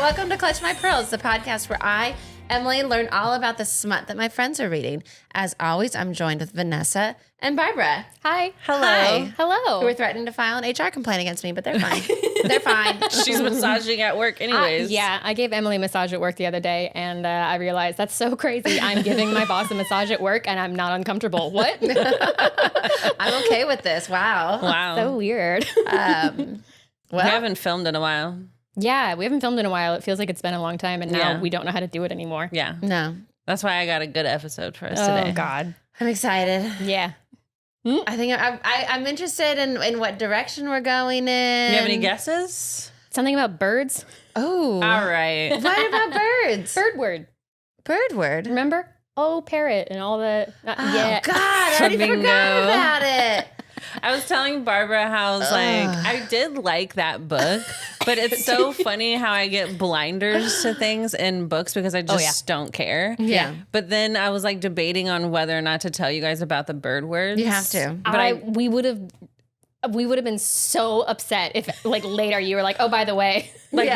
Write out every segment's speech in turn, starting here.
Welcome to Clutch My Pearls, the podcast where I, Emily, learn all about the smut that my friends are reading. As always, I'm joined with Vanessa and Barbara. Hi. Hello. Hi. Hello. Who were threatening to file an HR complaint against me, but they're fine. They're fine. She's massaging at work anyways. I gave Emily a massage at work the other day, and I realized that's so crazy. I'm giving my boss a massage at work, and I'm not uncomfortable. What? I'm okay with this. Wow. So weird. We haven't filmed in a while. Yeah, we haven't filmed in a while. It feels like it's been a long time, and now we don't know how to do it anymore. Yeah. No. That's why I got a good episode for us today. Oh, God. I'm excited. Yeah. I think I'm interested in what direction we're going in. You have any guesses? Something about birds? Oh. All right. What about birds? Bird word. Bird word. Remember? Oh, parrot and all the... Oh, God. I already forgot about it. I was telling Barbara how I was like, I did like that book, but it's so funny how I get blinders to things in books because I just don't care. Yeah. But then I was like debating on whether or not to tell you guys about the bird words. You have to. But we would have been so upset if like later you were like, oh, by the way, Like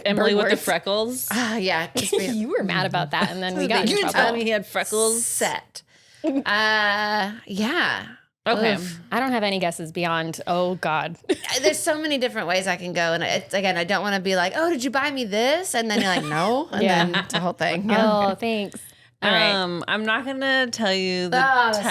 Emily with the words. freckles. Yeah. You were mad about that, and then we got in You trouble. tell me he had freckles. Set. Yeah. Okay. Oof. I don't have any guesses beyond, oh, God. There's so many different ways I can go. And it's, again, I don't want to be like, oh, did you buy me this? And then you're like, no. And then it's a whole thing. Oh, thanks. All right. I'm not gonna tell you the title.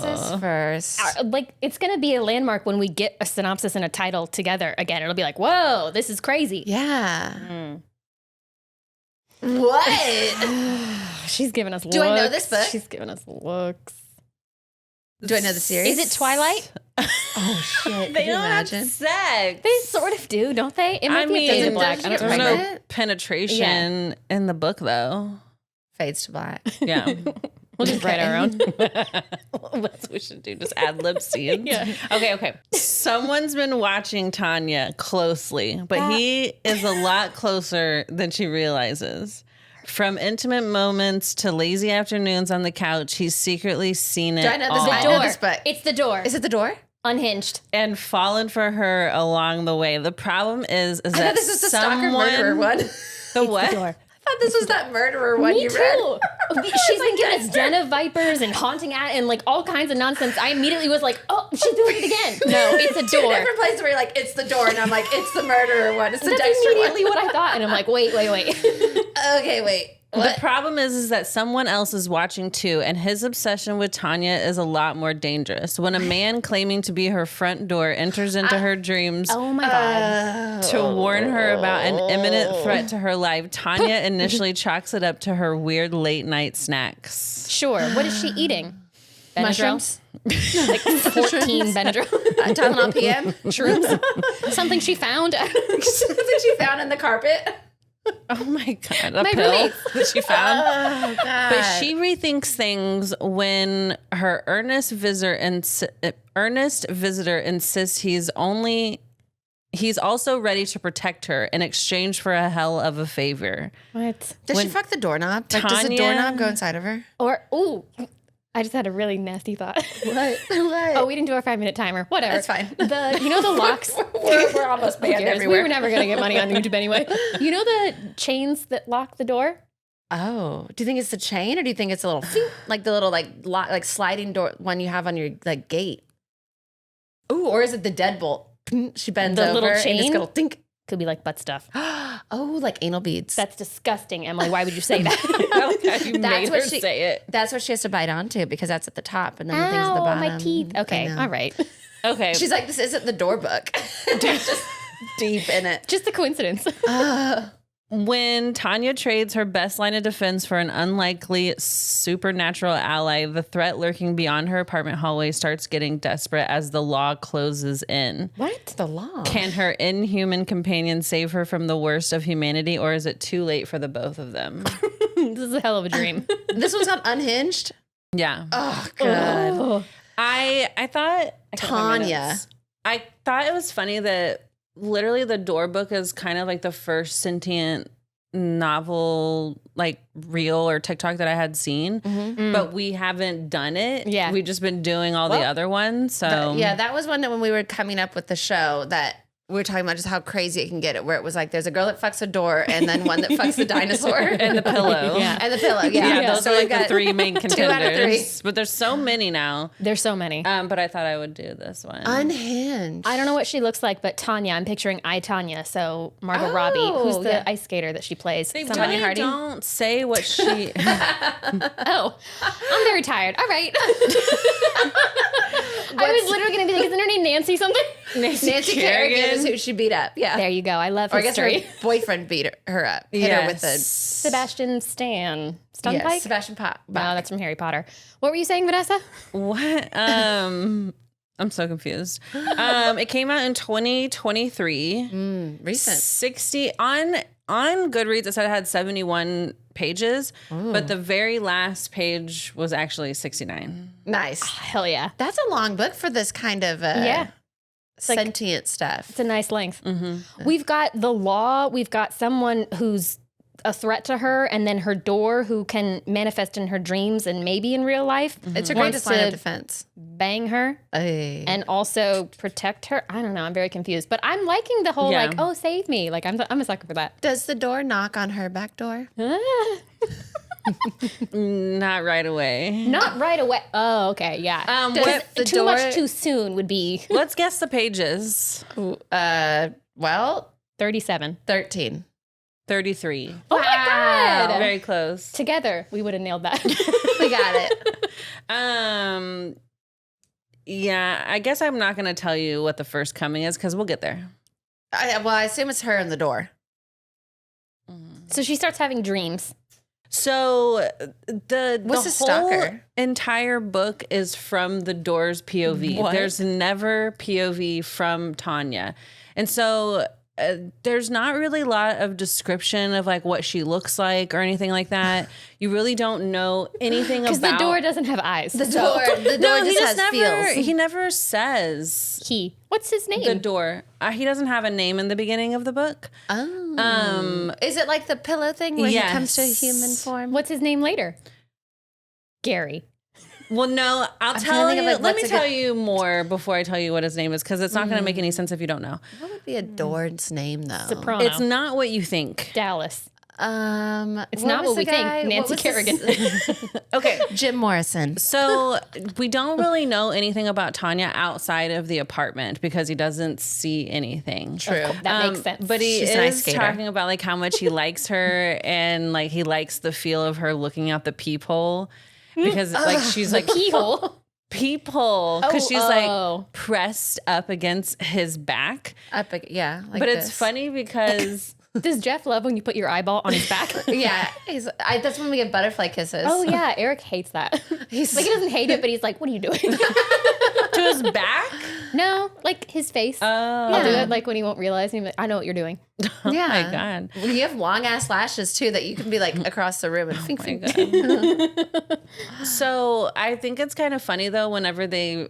Synopsis first. Like, it's going to be a landmark when we get a synopsis and a title together again. It'll be like, whoa, this is crazy. Yeah. What? She's giving us looks. Do I know this book? She's giving us looks. Do I know the series? Is it Twilight? Oh, shit. They Can you don't imagine? have sex. They sort of do, don't they? It might be a Fade to Black. doesn't I don't she get remember. pregnant? Penetration in the book, though. Fades to black. Yeah. We'll just write our own. That's what we should do. Just ad lib scenes. Yeah. Okay. Someone's been watching Tanya closely, but he is a lot closer than she realizes. From intimate moments to lazy afternoons on the couch, he's secretly seen it Do I know this? all. I know this book. It's The Door. Is it The Door? Unhinged. And fallen for her along the way. The problem is I that thought this was the stalker murderer one. The what? The Door. I thought this was that murderer one Me you too. read. She's been giving us den of vipers and haunting at and like all kinds of nonsense. I immediately was like, oh, she's doing it again. No, it's a Two door. different places where you're like, it's the door, and I'm like, it's the murderer one. It's the That's Dexter immediately one. what I thought. And I'm like, wait. Okay, wait. What? The problem is that someone else is watching too, and his obsession with Tanya is a lot more dangerous. When a man claiming to be her front door enters into her dreams Oh my God. to warn her about an imminent threat to her life, Tanya initially chalks it up to her weird late night snacks. Sure. What is she eating? Benadryl? Mushrooms? Like 14 Benadryl. Tylenol PM? Shrooms. Something she found. Something she found in the carpet. Oh my God, a My pill roommate. that she found. Oh, God. But she rethinks things when her earnest visitor insists he's also ready to protect her in exchange for a hell of a favor. What? Does she fuck the doorknob? Like, does the Tanya- doorknob go inside of her? Or, ooh, I just had a really nasty thought. What? Oh, we didn't do our 5-minute timer. Whatever. That's fine. You know the locks? We're almost Who banned cares? everywhere. We were never going to get money on YouTube anyway. You know the chains that lock the door? Oh, do you think it's the chain, or do you think it's a little, like the little lock, like sliding door one you have on your like gate? Ooh, or is it the deadbolt? She bends The over little and chain? just go think. Could be like butt stuff. Oh, like anal beads. That's disgusting, Emily. Why would you say that? You made her say it. That's what she has to bite onto because that's at the top and then the thing's at the Ow, bottom. my teeth. Okay, I know. all right. Okay. She's like, this isn't the door book. Just deep in it. Just a coincidence. When Tanya trades her best line of defense for an unlikely supernatural ally, the threat lurking beyond her apartment hallway starts getting desperate as the law closes in. What? The law. Can her inhuman companion save her from the worst of humanity, or is it too late for the both of them? This is a hell of a dream. This one's called Unhinged. Yeah. Oh, God. Oh. I thought Tanya. I thought it was funny that literally the door book is kind of like the first sentient novel, like reel or TikTok that I had seen, but we haven't done it. Yeah. We've just been doing all the other ones. So Yeah, that was one that when we were coming up with the show that we were talking about just how crazy it can get, where it was like there's a girl that fucks a door and then one that fucks the dinosaur And the pillow. and the pillow. Yeah, Those so are we've like the got 3 main 2 out of contenders. 3. But there's so many now. There's so many. But I thought I would do this one. Unhinged. I don't know what she looks like, but Tanya, I'm picturing Tanya. So Margot Oh, Robbie, who's the yeah. ice skater that she plays. They Somebody- really don't say what she... Oh, I'm very tired. All right. I was literally going to be like, isn't her name Nancy something? Nancy Kerrigan is who she beat up. Yeah. There you go. I love Or I guess history. her boyfriend beat her up. Hit her with a Sebastian Stan. Stunpike? yes, Sebastian Pop. No, that's from Harry Potter. What were you saying, Vanessa? What? I'm so confused. It came out in 2023. Recent. 60 on Goodreads. It said it had 71 pages, but the very last page was actually 69. Nice. Hell yeah. That's a long book for this kind of Yeah. like- sentient stuff. It's a nice length. We've got the law. We've got someone who's a threat to her, and then her door who can manifest in her dreams and maybe in real life. It's her wants greatest line to of defense. bang her Ay. and also protect her. I don't know. I'm very confused, but I'm liking the whole Yeah. like, oh, save me. Like I'm a sucker for that. Does the door knock on her back door? Not right away. Not right away. Oh, okay, yeah. What the too door- much too soon would be Let's guess the pages. Well, 37. 13. 33. Oh my god! Very close. Together, we would have nailed that. We got it. Yeah, I guess I'm not going to tell you what the first coming is because we'll get there. I assume it's her in the door. So she starts having dreams. So the What's the the stalker? whole entire book is from the door's POV. What? There's never POV from Tanya. And so there's not really a lot of description of like what she looks like or anything like that. You really don't know anything about. Because the door doesn't have eyes. The door he just has never. feels. He never says What's his name? the door. He doesn't have a name in the beginning of the book. Is it like the pillow thing where he comes to Yes. human form? What's his name later? Gary. Well, no, I'll trying tell to think you. of, like, Let me what's a tell good- you more before I tell you what his name is, because it's not going to make any sense if you don't know. What would be a Doord's name though? Soprano. It's not what you think. Dallas. It's not what we think. Nancy Kerrigan. Okay. Jim Morrison. So we don't really know anything about Tanya outside of the apartment because he doesn't see anything. True. That makes sense. But he She's an ice is skater. talking about like how much he likes her and like he likes the feel of her looking out the peephole because like she's like Keyhole. peephole because she's like Oh. pressed up against his back. Yeah. Like But it's this. funny because Does Jeff love when you put your eyeball on his back? Yeah. That's when we get butterfly kisses. Oh yeah, Eric hates that. He's like he doesn't hate it, but he's like, "What are you doing?" to his back. No, like his face. Oh I'll do it like when he won't realize. He's like, I know what you're doing. Yeah. Oh my God. Well, you have long ass lashes too that you can be like across the room and fink, fink. So I think it's kind of funny though whenever they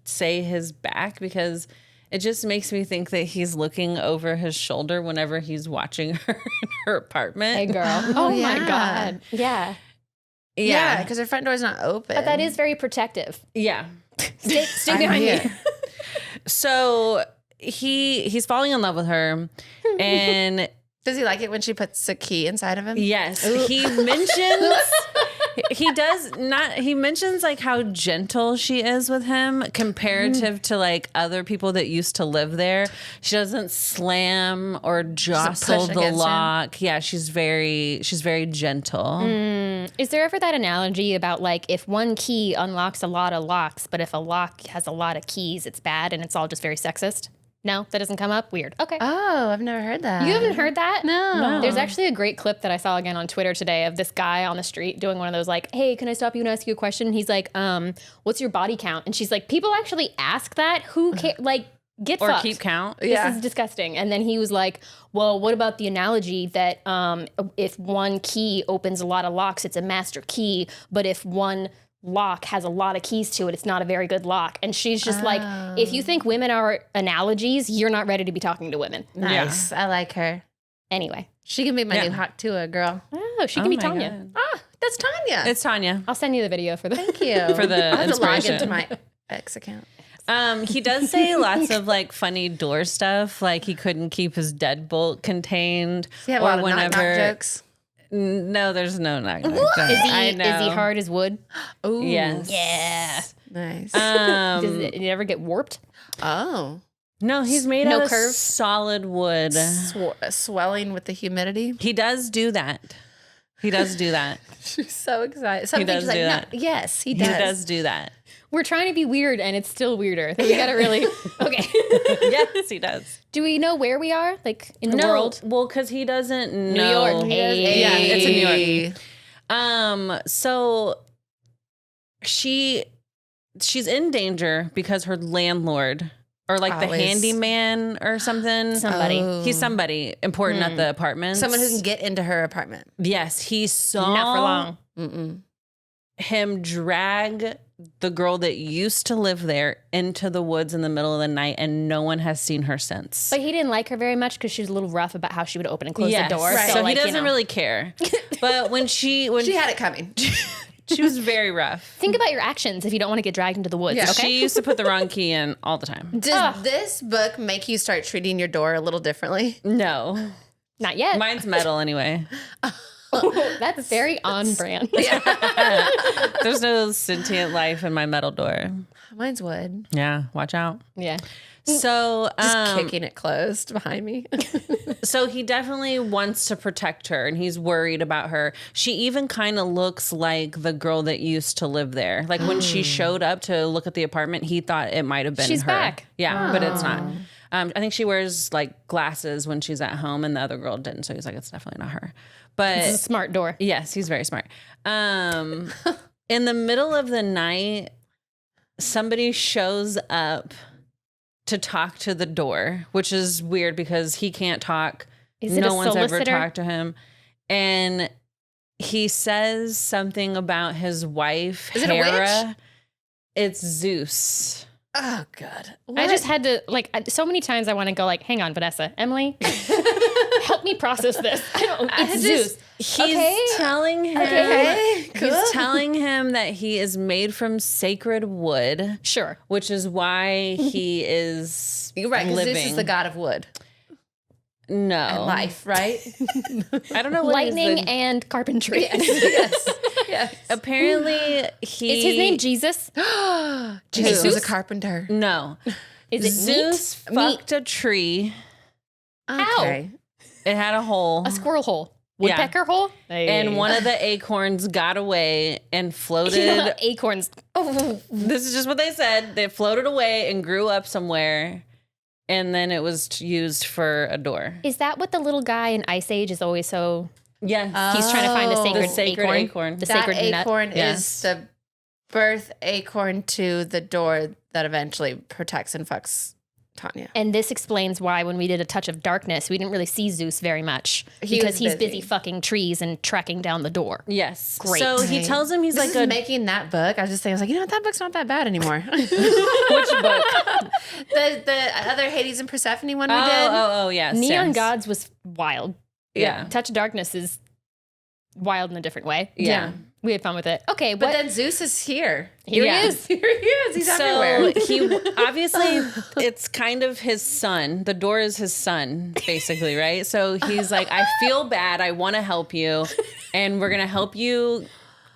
say his back because it just makes me think that he's looking over his shoulder whenever he's watching her in her apartment. Hey girl. Oh my yeah. god. Yeah. Yeah, because her front door's not open. But that is very protective. Yeah. Stay I'm behind here. me. So he's falling in love with her and Does he like it when she puts a key inside of him? yes, he mentions he mentions like how gentle she is with him comparative to like other people that used to live there. She doesn't slam or jostle push the against him. lock. Yeah, she's very gentle. Is there ever that analogy about like if one key unlocks a lot of locks, but if a lock has a lot of keys, it's bad and it's all just very sexist? No, that doesn't come up? Weird. Okay. Oh, I've never heard that. You haven't heard that? No. There's actually a great clip that I saw again on Twitter today of this guy on the street doing one of those like, hey, can I stop you and ask you a question? He's like, what's your body count? And she's like, people actually ask that? Who cares? Like, get Or fucked. keep count. This is disgusting. And then he was like, well, what about the analogy that if one key opens a lot of locks, it's a master key, but if one lock has a lot of keys to it, it's not a very good lock. And she's just like, if you think women are analogies, you're not ready to be talking to women. Nice. I like her. Anyway. She can be my new hot Tua girl. Oh, she can be my Tanya. God. Ah, that's Tanya. It's Tanya. I'll send you the video for the Thank you. For the I have to log inspiration. into my X account. He does say lots of like funny door stuff, like he couldn't keep his deadbolt contained. You have a lot of knock-knock jokes. No, there's no knock-knock jokes. Is he hard as wood? Oh, Yes. Yeah. nice. Does it ever get warped? Oh, No, he's made No out of curves? solid wood. swelling with the humidity. He does do that. He does do that. She's so excited. He does do that. Yes, he He does. does do that. We're trying to be weird, and it's still weirder. We gotta really okay. Yes, he does. Do we know where we are, like in the world? Well, because he doesn't know. New York. Hey. Yeah, it's in New York. So she's in danger because her landlord or like the Always. handyman or something. Somebody. He's somebody important at the apartment. Someone who can get into her apartment. Yes, he saw Not for long. Mm-mm. him drag the girl that used to live there into the woods in the middle of the night, and no one has seen her since. But he didn't like her very much because she was a little rough about how she would open and close Yes. the door. Right. So like, he doesn't really care. But when she She had it coming. she was very rough. think about your actions if you don't want to get dragged into the woods. Yeah. Okay. She used to put the wrong key in all the time. Does this book make you start treating your door a little differently? No. Not yet. Mine's metal anyway. That's very on brand. There's no sentient life in my metal door. Mine's wood. Yeah, watch out. Yeah. So, Just kicking it closed behind me. so he definitely wants to protect her, and he's worried about her. She even kind of looks like the girl that used to live there. Like when she showed up to look at the apartment, he thought it might have been She's her. back. Yeah, but it's not. I think she wears like glasses when she's at home, and the other girl didn't. So he's like, it's definitely not her. But It's a smart door. yes, he's very smart. In the middle of the night, somebody shows up to talk to the door, which is weird because he can't talk. Is it No a one's ever solicitor? talked to him. And he says something about his wife, Is it a Hera. witch? It's Zeus. Oh, God. I just had to so many times I want to go like, hang on, Vanessa, Emily, help me process this. It's Zeus. He's telling him Okay, cool. he's telling him that he is made from sacred wood, Sure. which is why he is You're right, because living. Zeus is the god of wood No. and life, right? I don't know what Lightning is the- and carpentry. yes. Apparently Is he his name Jesus? Jesus was a Zeus? carpenter. No. Is it Zeus meat? fucked a tree. Okay. It had a hole. A squirrel hole? Yeah. Woodpecker hole? And one of the acorns got away and floated. You know, acorns. This is just what they said. They floated away and grew up somewhere. And then it was used for a door. Is that what the little guy in Ice Age is always so? Yes. He's trying to find the sacred, The sacred acorn. The That sacred nut. acorn Yes. is the birth acorn to the door that eventually protects and fucks Tanya. And this explains why when we did A Touch of Darkness, we didn't really see Zeus very much He because was he's busy. busy fucking trees and tracking down the door. Yes. Great. So he Right. tells him he's This like is a making that book. I was just saying, I was like, you know what, that book's not that bad anymore. which book? the other Hades and Persephone one we did. Oh, yes. Neon yes. Gods was wild. Yeah. Touch of Darkness is wild in a different way. Yeah. We had fun with it. Okay, But what? then Zeus is here. Here Yeah. he is. Here he is. He's So everywhere. he obviously it's kind of his son. The door is his son, basically, right? So he's like, I feel bad. I want to help you, and we're gonna help you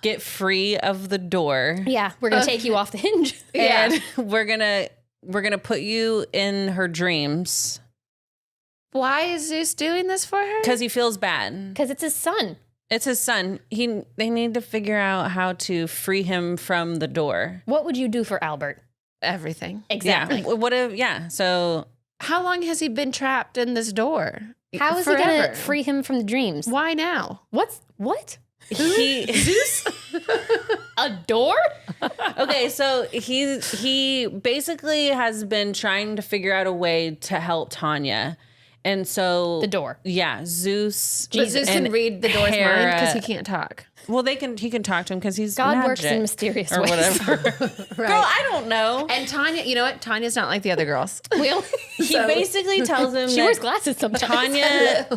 get free of the door. Yeah, we're gonna take you off the hinge. And we're gonna put you in her dreams Why is Zeus doing this for her? because he feels bad. Because it's his son. It's his son. They need to figure out how to free him from the door. What would you do for Albert? Everything. Exactly. Yeah. What if? Yeah. So How long has he been trapped in this door? How is he gonna free him from the dreams? Why now? What? Zeus. A door? Okay, so he basically has been trying to figure out a way to help Tanya. And so The door. Yeah, Zeus. But Zeus and can read the door's mind Hera- because he can't talk. Well, he can talk to him because he's God magic works in mysterious or ways. whatever. Girl, I don't know. And Tanya, you know what? Tanya's not like the other girls. He basically tells him She that wears glasses sometimes.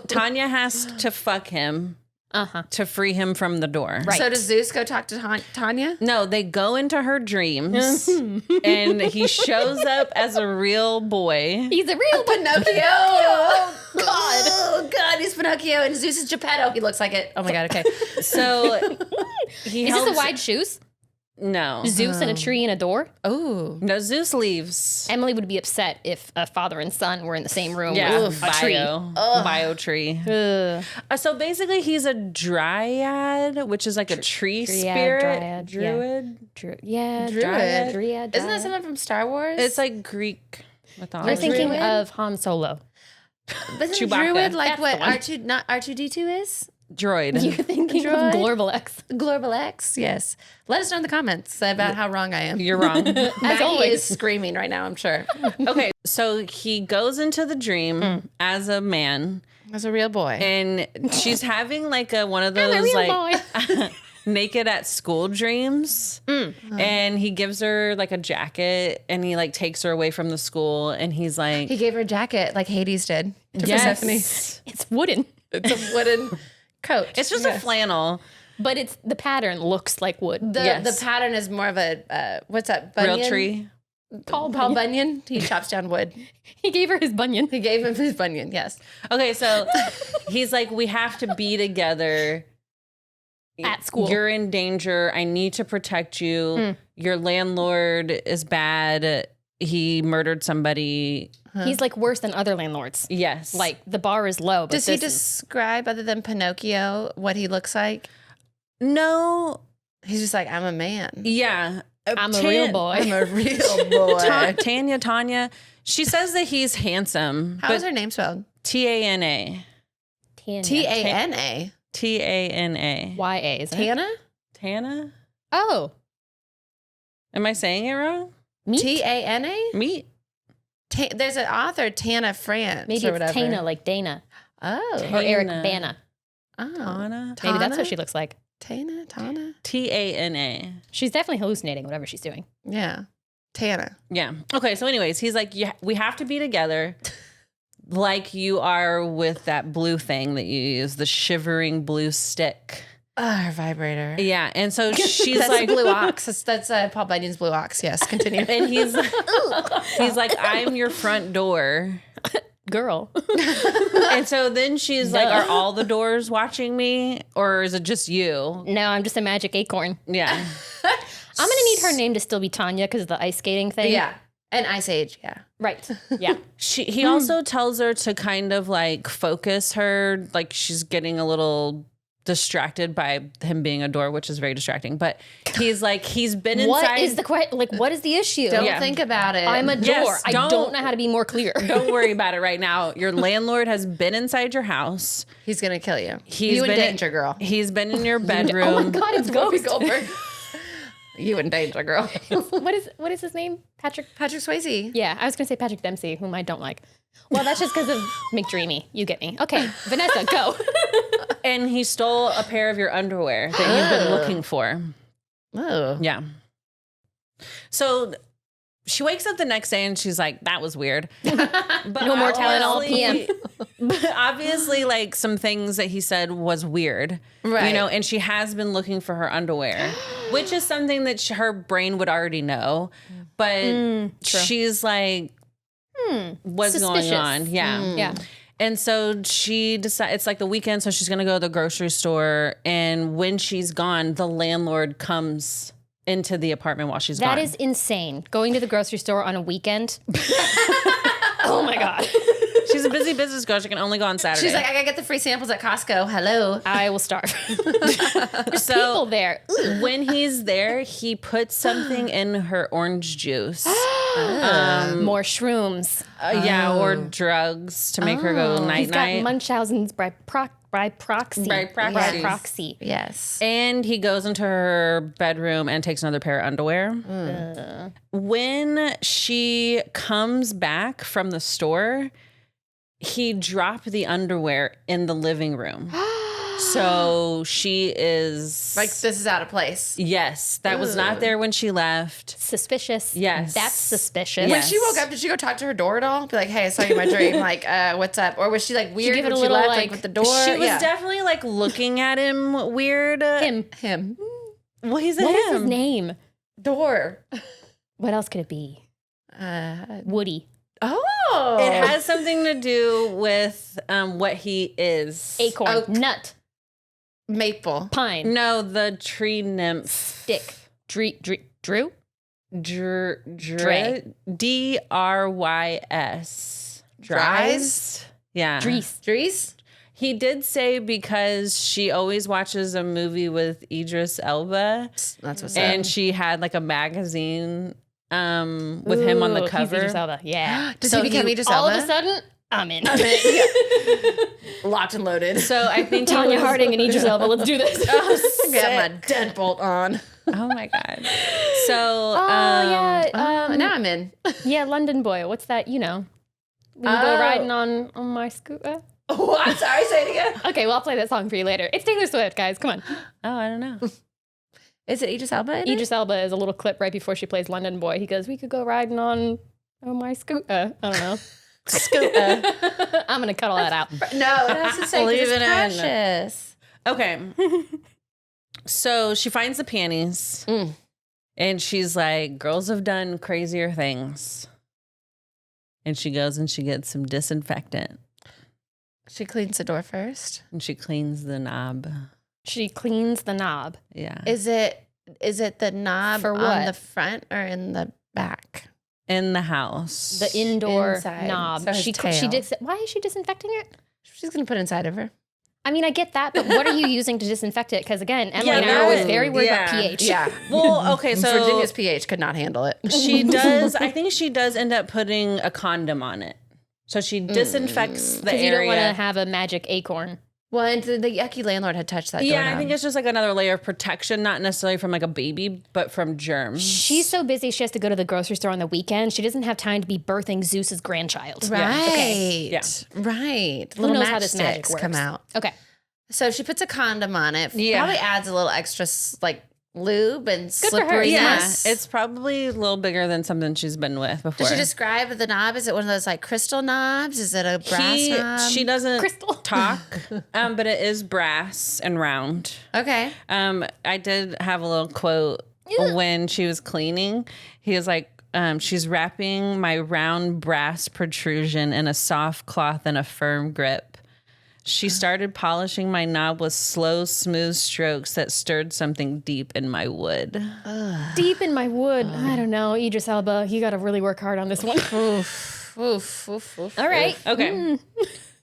Tanya has to fuck him to free him from the door. Right. So does Zeus go talk to Tanya? No, they go into her dreams and he shows up as a real boy. He's a real Pinocchio. Oh God, he's Pinocchio, and Zeus is Geppetto. He looks like it. Oh my God. Okay. So he Is helps. this the wide shoes? No. Zeus and a tree and a door? Oh. No, Zeus leaves. Emily would be upset if a father and son were in the same room Yeah, with a tree. bio tree. Ugh. So basically, he's a dryad, which is like a tree spirit. dryad, Druid. Yeah, Druid. Dryad. Isn't that someone from Star Wars? It's like Greek mythology. You're thinking Druid? of Han Solo. Isn't Chewbacca. Druid like That's what the one. R2D2 is? droid. You're thinking Droid? of Global X. Global X, yes. Let us know in the comments about how wrong I am. You're wrong. Maggie always. is screaming right now, I'm sure. Okay, so he goes into the dream as a man, As a real boy. and she's having like one of I'm a those real like naked at school dreams. And he gives her like a jacket, and he like takes her away from the school, and he's like, He gave her a jacket like Hades did to yes. Persephone. It's wooden, It's a wooden coat. It's just a flannel. but it's the pattern looks like wood. The pattern is more of a, what's that, Bunyan? Real tree. Paul Bunyan. He chops down wood. He gave her his bunion. He gave him his Bunyan, yes. Okay, so he's like, we have to be together. At school. You're in danger. I need to protect you. Your landlord is bad. He murdered somebody. He's like worse than other landlords. Yes. Like the bar is low. But Does he this is- describe, other than Pinocchio, what he looks like? No. He's just like, I'm a man. Yeah. I'm a real boy. I'm a real boy. Tanya. She says that he's handsome. How is her name spelled? Tana. Tana. Tana. YA, isn't it? Tana? Tana? Oh, Am I saying it wrong? meat? Tana? Meat? There's an author, Tana France. Maybe or it's whatever. Tana, like Dana. Oh. Or Eric Tana. Bana. Oh. Tana? Maybe that's Tana? what she looks like. Tana? Tana. She's definitely hallucinating, whatever she's doing. Yeah. Tana. Yeah. Okay. So, anyways, he's like, we have to be together, like you are with that blue thing that you use, the shivering blue stick. Oh, her vibrator. Yeah. And so she's That's like, the blue ox. That's Paul Bunyan's blue ox. Yes, continue. and he's like, I'm your front door. Girl. And so then she's like, are all the doors watching me, or is it just you? No, I'm just a magic acorn. Yeah. I'm going to need her name to still be Tanya because of the ice skating thing. Yeah. And Ice Age, yeah. Right. Yeah. He also tells her to kind of like focus her, like she's getting a little distracted by him being a door, which is very distracting. But he's like, he's been inside. What is the question? Like, what is the issue? Don't Yeah. think about it. I'm a door. Yes, I don't know how to be more clear. Don't worry about it right now. Your landlord has been inside your house. He's going to kill you. He's you in been danger, girl. He's been in your Oh my bedroom. God, it's Whoopi Ghost. Goldberg. You in danger, girl. What is his name? Patrick? Patrick Swayze. Yeah, I was going to say Patrick Dempsey, whom I don't like. Well, that's just because of McDreamy. You get me. Okay, Vanessa, go. And he stole a pair of your underwear that you've been looking for. Oh. Yeah. So she wakes up the next day and she's like, that was weird. But No more Tylenol obviously- But obviously, like some things that he said was weird. Right. You know, and she has been looking for her underwear, which is something that her brain would already know. But she's like, what's Suspicious. going on? Yeah. Yeah. And so she decides, it's like the weekend, so she's going to go to the grocery store. And when she's gone, the landlord comes into the apartment while she's gone. That is insane. Going to the grocery store on a weekend. Oh my God. She's a busy business girl. She can only go on Saturday. She's like, I gotta get the free samples at Costco. Hello. I will starve. There's So- people there. when he's there, he puts something in her orange juice. More shrooms. Yeah, or drugs to make her go night He's got night. Munchausen's by proxy. By proxy. By proxy. Yes. And he goes into her bedroom and takes another pair of underwear. When she comes back from the store, he dropped the underwear in the living room. So she is Like, this is out of place. yes, that was not there when she left. Suspicious. Yes. That's suspicious. When she woke up, did she go talk to her door at all? Be like, hey, I saw you in my dream. Like, what's up? Or was she like weird give it when a she little, left, like, with the door? She was definitely like looking at him weird. Him. Well, he's What is him. his name? Door. What else could it be? Woody. Oh. It has something to do with what he is. Acorn. Oh. Nut. Maple. Pine. No, the tree nymph. Stick. Drew? Dre. Drys. Dries? Yeah. Dries? He did say because she always watches a movie with Idris Elba. That's what's up. And she had like a magazine with him on the Ooh, cover. He's Idris Elba. Yeah. Does he become Idris All Elba? of a sudden, I'm in. Locked and loaded. So I think he Tanya was- Harding and Idris Elba. Let's do this. Get my deadbolt on. Oh my god. So Now I'm in. Yeah, London Boy. What's that? You know. We can go riding on my scooter. Oh, I'm sorry. Say it again. Okay, well, I'll play that song for you later. It's Taylor Swift, guys. Come on. Oh, I don't know. Is it Idris Elba? in it? Idris Elba is a little clip right before she plays London Boy. He goes, we could go riding on my scooter. I don't know. Scooter. I'm going to cut all that out. No, it has to say 'cause Leave it's it in. precious. Okay. So she finds the panties and she's like, girls have done crazier things. And she goes and she gets some disinfectant She cleans the door first. and she cleans the knob. She cleans the knob. Yeah. Is it the knob For on what? the front or in the back? In the house. The indoor Inside. knob. So his She tail. why is she disinfecting it? She's gonna put it inside of her. I mean, I get that, but what are you using to disinfect it? Because again, Emily and I are that- always very worried about yeah. pH. Yeah. Well, okay, so Virginia's pH could not handle it. she does, I think she does end up putting a condom on it. So she disinfects the Because you don't want to area. have a magic acorn. Well, and the yucky landlord had touched that Yeah, doorknob. I think it's just like another layer of protection, not necessarily from like a baby, but from germs. She's so busy, she has to go to the grocery store on the weekend. She doesn't have time to be birthing Zeus's grandchild. right. Okay. Yeah. Right. Who Little knows how this magic matchsticks works? come out. Okay. So she puts a condom on it. Yeah. Probably adds a little extra like lube and Good for her. slippery. Yeah, it's probably a little bigger than something she's been with before. Does she describe the knob? Is it one of those like crystal knobs? Is it a brass knob? She doesn't Crystal. talk, but it is brass and round. Okay. I did have a little quote when she was cleaning. He was like, she's wrapping my round brass protrusion in a soft cloth and a firm grip. She started polishing my knob with slow, smooth strokes that stirred something deep in my wood. Deep in my wood. I don't know. Idris Elba, you got to really work hard on this one. Oof, oof, oof, oof. All right. Okay.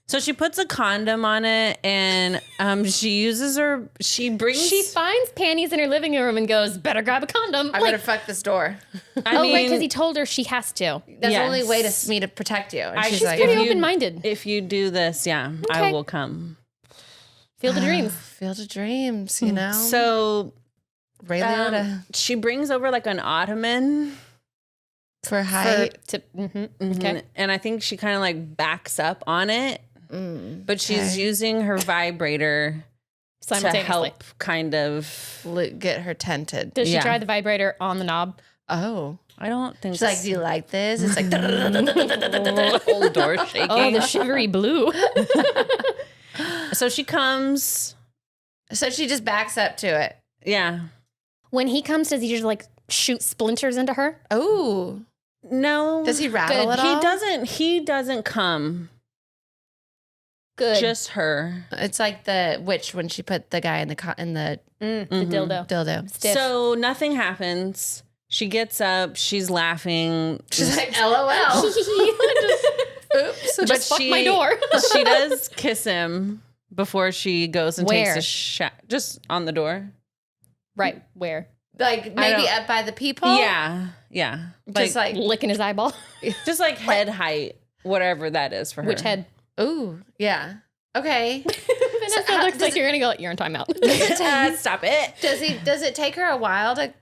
So she puts a condom on it and she She finds panties in her living room and goes, better grab a condom. I better fuck this door. I right, mean, because he told her she has to. That's the only Yes. way me to protect you. And she's She's like, pretty if you- open-minded. if you do this, yeah, I Okay. will come. Field of dreams. Field of dreams, you know? So Ray Liotta she brings over like an ottoman. for height. Okay. And I think she kind of like backs up on it, but she's okay. using her vibrator to Simultaneously. help kind of. Get her tented. Does she Yeah. try the vibrator on the knob? Oh. I don't think She's like, do you like this? It's like, the whole door shaking. Oh, the shivery blue. So she comes. so she just backs up to it. Yeah. When he comes, does he just like shoot splinters into her? Oh. No. Does he rattle Good. at all? He doesn't come. Good. Just her. It's like the witch when she put the guy in the the dildo. dildo. Stiff. So nothing happens. She gets up. She's laughing. She's like, LOL. Oops. Just fuck my door. She does kiss him before she goes and Where? takes a shot. Just on the door. Right. Where? Like maybe don't- up by the peephole? Yeah. Yeah. Just like, Licking his eyeball. just like head height, whatever that is for her. Which head? ooh, yeah. Okay. Vanessa how- looks does like you're gonna go. You're in timeout. Stop it. Does it take her a while to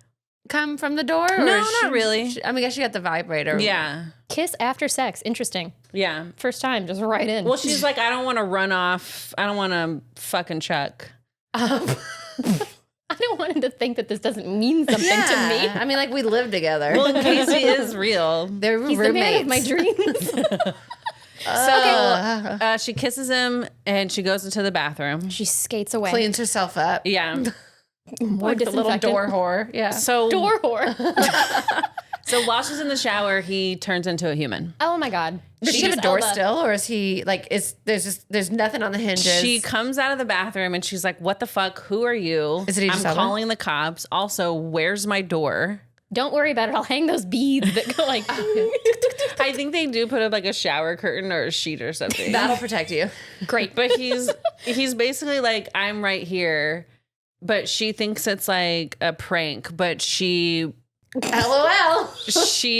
come from the door? No, is not really. I mean, I guess she got the vibrator. Yeah. Kiss after sex. Interesting. Yeah. First time, just right in. Well, she's like, I don't want to run off. I don't want to fucking Chuck. I don't want him to think that this doesn't mean something to me. I mean, like we live together. Well, in case he is real. They're He's roommates. the man of my dreams. So she kisses him and she goes into the bathroom. She skates away. Cleans herself up. Yeah. More Like the little disinfectant. door whore. Yeah. So Door whore. So while she's in the shower, he turns into a human. Oh my God. Does she have a Idris door Elba. still, or is he like? There's nothing on the hinges? She comes out of the bathroom and she's like, "What the fuck? Who are you? Is it Idris I'm Elba? calling the cops. Also, where's my door?" Don't worry about it. I'll hang those beads that go like. I think they do put up like a shower curtain or a sheet or something. That'll protect you. Great. But he's basically like, I'm right here. But she thinks it's like a prank. But she LOL.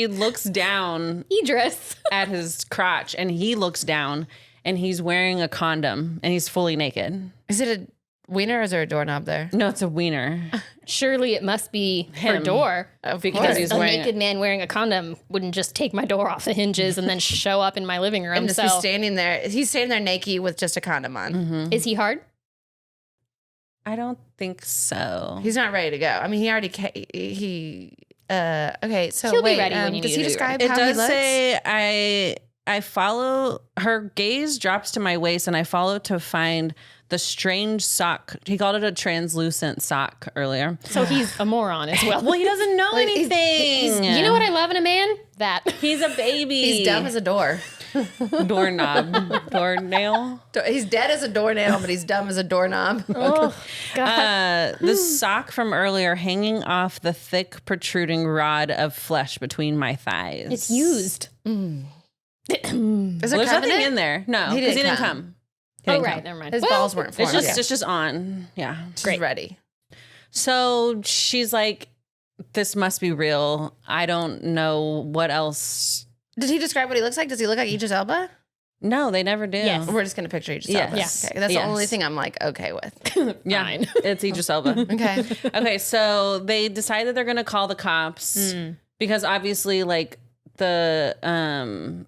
looks down Idris. at his crotch and he looks down and he's wearing a condom and he's fully naked. Is it a wiener or is there a doorknob there? No, it's a wiener. Surely it must be her Him. door. Of Because course. he's A wearing naked man wearing a condom wouldn't just take my door off the hinges and then show up in my living room. and just So be standing there. He's standing there naked with just a condom on. is he hard? I don't think so. He's not ready to go. I mean, he already okay. So He'll be wait, ready when you does need he to be describe It how he does looks? say I follow her gaze drops to my waist and I follow to find the strange sock. He called it a translucent sock earlier. So he's a moron as well. Well, he doesn't know Like, he's- anything. You know what I love in a man? That. He's a baby. He's dumb as a door. doorknob, doornail. He's dead as a doornail, but he's dumb as a doorknob. Oh, God. The sock from earlier hanging off the thick protruding rod of flesh between my thighs. It's used. Is there There's covenant? nothing in there. No, He because he didn't didn't come. come. He Oh, didn't right. come. Never mind. His Well, balls weren't formed. It's just on. Yeah. She's ready. So she's this must be real. I don't know what else. Did he describe what he looks like? Does he look like Idris Elba? No, they never do. Yes. We're just gonna picture Idris Yes. Elba. Yes. Okay, that's Yes. the only thing I'm okay with. Yeah, Fine. it's Idris Elba. Okay. Okay, so they decide that they're gonna call the cops because obviously, he's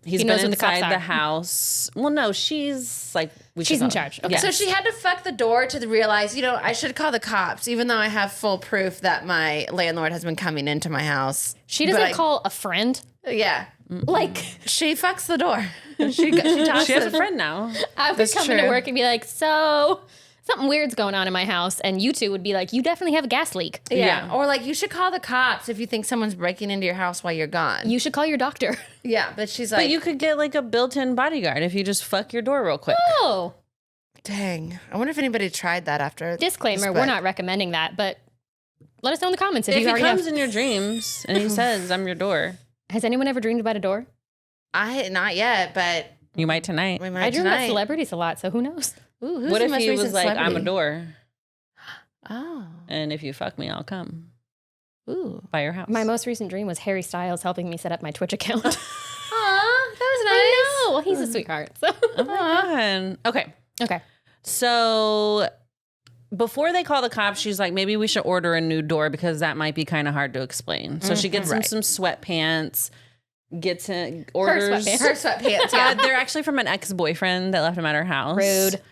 He been knows what the cops inside the are. house. Well, no, she's She's in charge. Okay. Yeah. So she had to fuck the door to realize, I should call the cops, even though I have full proof that my landlord has been coming into my house. She But doesn't call a friend. Yeah. Like, She fucks the door. She talks She has to a friend now. I would That's come into true. work and be like, so something weird's going on in my house. And you two would be like, you definitely have a gas leak. Yeah. Yeah. Or you should call the cops if you think someone's breaking into your house while you're gone. You should call your doctor. Yeah. But she's like, But you could get a built-in bodyguard if you just fuck your door real quick. Oh, dang. I wonder if anybody tried that after. disclaimer, this, we're but- not recommending that, but let us know in the comments if If you he already comes have. in your dreams and he says, "I'm your door," Has anyone ever dreamed about a door? Not yet, but you might tonight. we might I dream tonight. about celebrities a lot, so who knows? Ooh, who's What the if most he was recent like, "I'm a celebrity? door," Oh. and if you fuck me, I'll come Ooh. by your house? My most recent dream was Harry Styles helping me set up my Twitch account. Aw, that was nice. I know. Well, he's a sweetheart. So. Oh my God. Okay. Okay. So before they call the cops, she's like, maybe we should order a new door because that might be kind of hard to explain. So she gets him some sweatpants, gets in, orders. sweatpants. Her sweatpants, yeah. They're actually from an ex-boyfriend that left him at her house.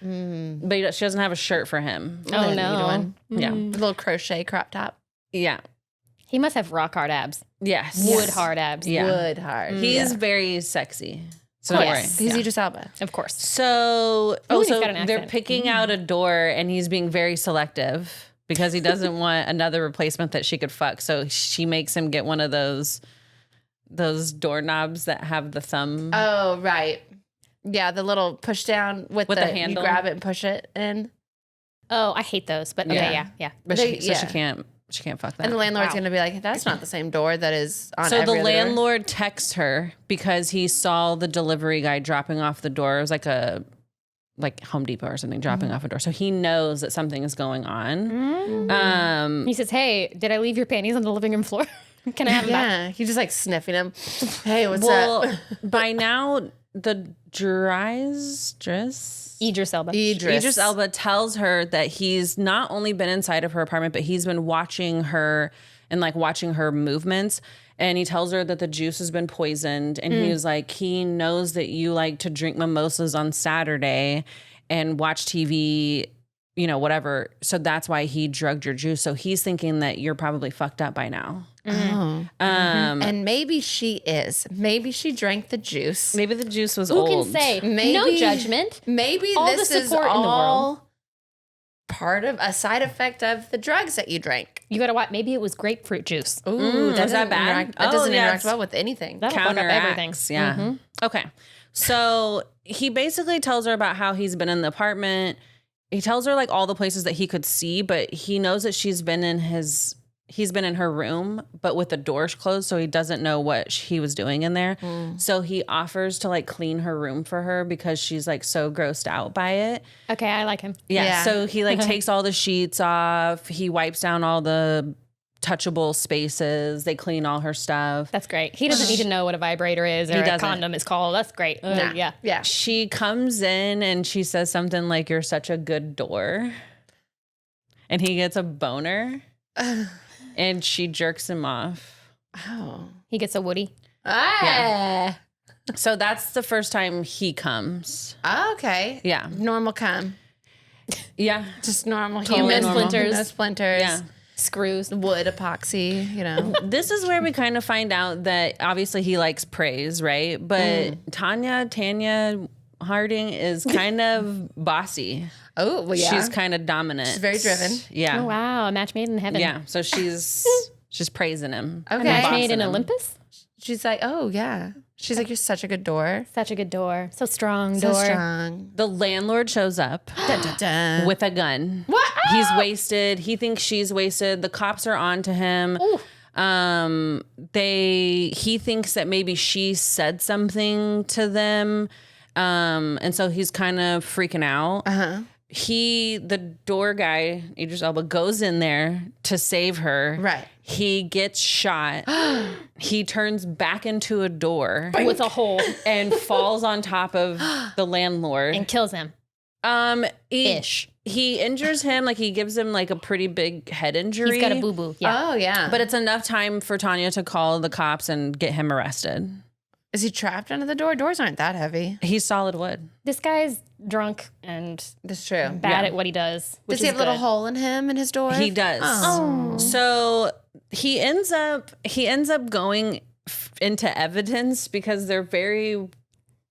Rude. But she doesn't have a shirt for him. Oh, Need no. one. Yeah. A little crochet crop top. Yeah. He must have rock hard abs. Yes. Wood hard abs. Yeah. Wood hard. He's very sexy. So don't Yes. worry. He's Idris Elba. Of course. So, he's so got an they're accent. picking out a door and he's being very selective because he doesn't want another replacement that she could fuck. So she makes him get one of those doorknobs that have the thumb. Oh, right. Yeah, the little push down with the the handle. You grab it and push it in. Oh, I hate those, but okay, yeah. but they- she yeah. she can't fuck that. And the landlord's Wow. going to be like, that's not the same door that is on So every the other door." landlord texts her because he saw the delivery guy dropping off the door. It was like Home Depot or something dropping off a door. So he knows that something is going on. He says, "Hey, did I leave your panties on the living room floor? Can I have them back?" Yeah, he's just sniffing him. Hey, what's Well, up? by now the Idris Elba. Idris Elba tells her that he's not only been inside of her apartment, but he's been watching her and like watching her movements. And he tells her that the juice has been poisoned. And he was like, he knows that you like to drink mimosas on Saturday and watch TV, you know, whatever. So that's why he drugged your juice. So he's thinking that you're probably fucked up by now. Oh. And maybe she is. Maybe she drank the juice. Maybe the juice was Who old. can say? Maybe, No judgment. Maybe All this the is support in the all world. part of a side effect of the drugs that you drank. You gotta watch. Maybe it was grapefruit juice. Ooh, is that bad? It doesn't interact it's well with anything. That'll fuck up everything. Counteracts, yeah. Okay. So he basically tells her about how he's been in the apartment. He tells her like all the places that he could see, but he knows that he's been in her room, but with the doors closed, so he doesn't know what he was doing in there. So he offers to like clean her room for her because she's like so grossed out by it. Okay, I like him. Yeah. So he like takes all the sheets off. He wipes down all the touchable spaces. They clean all her stuff. That's great. He doesn't need to know what a vibrator is or a doesn't. condom is called. That's great. Yeah. Yeah. She comes in and she says something like, "You're such a good door." And he gets a boner and she jerks him off. Oh. He gets a Woody. Ah. So that's the first time he comes. Okay. Yeah. Normal cum. Yeah. Just normal Totally human normal. splinters. No splinters. Yeah. Screws. Wood epoxy, you know. This is where we kind of find out that obviously he likes praise, right? But Tanya Harding is kind of bossy. Oh, well, yeah. She's kind of dominant. She's very driven. Yeah. Oh wow, a match made in heaven. Yeah. So she's praising him. Okay. A match Bossing made in him. Olympus. She's like, oh, yeah. She's like, you're such a good door. Such a good door. So strong So door. strong. The landlord shows up Dun, dun, dun. with a gun. What? He's wasted. He thinks she's wasted. The cops are on to him. He thinks that maybe she said something to them. And so he's kind of freaking out. The door guy, Idris Elba, goes in there to save her. Right. He gets shot. He turns back into a door with a hole and falls on top of the landlord. and kills him. Ish. He injures him, like he gives him like a pretty big head injury. He's got a boo boo. Yeah. Oh, yeah. But it's enough time for Tanya to call the cops and get him arrested. Is he trapped under the door? Doors aren't that heavy. He's solid wood. This guy's drunk and That's true. bad at what he does. Which Does he is have a little good. hole in him in his door? He does. Oh. So he ends up going into evidence because they're very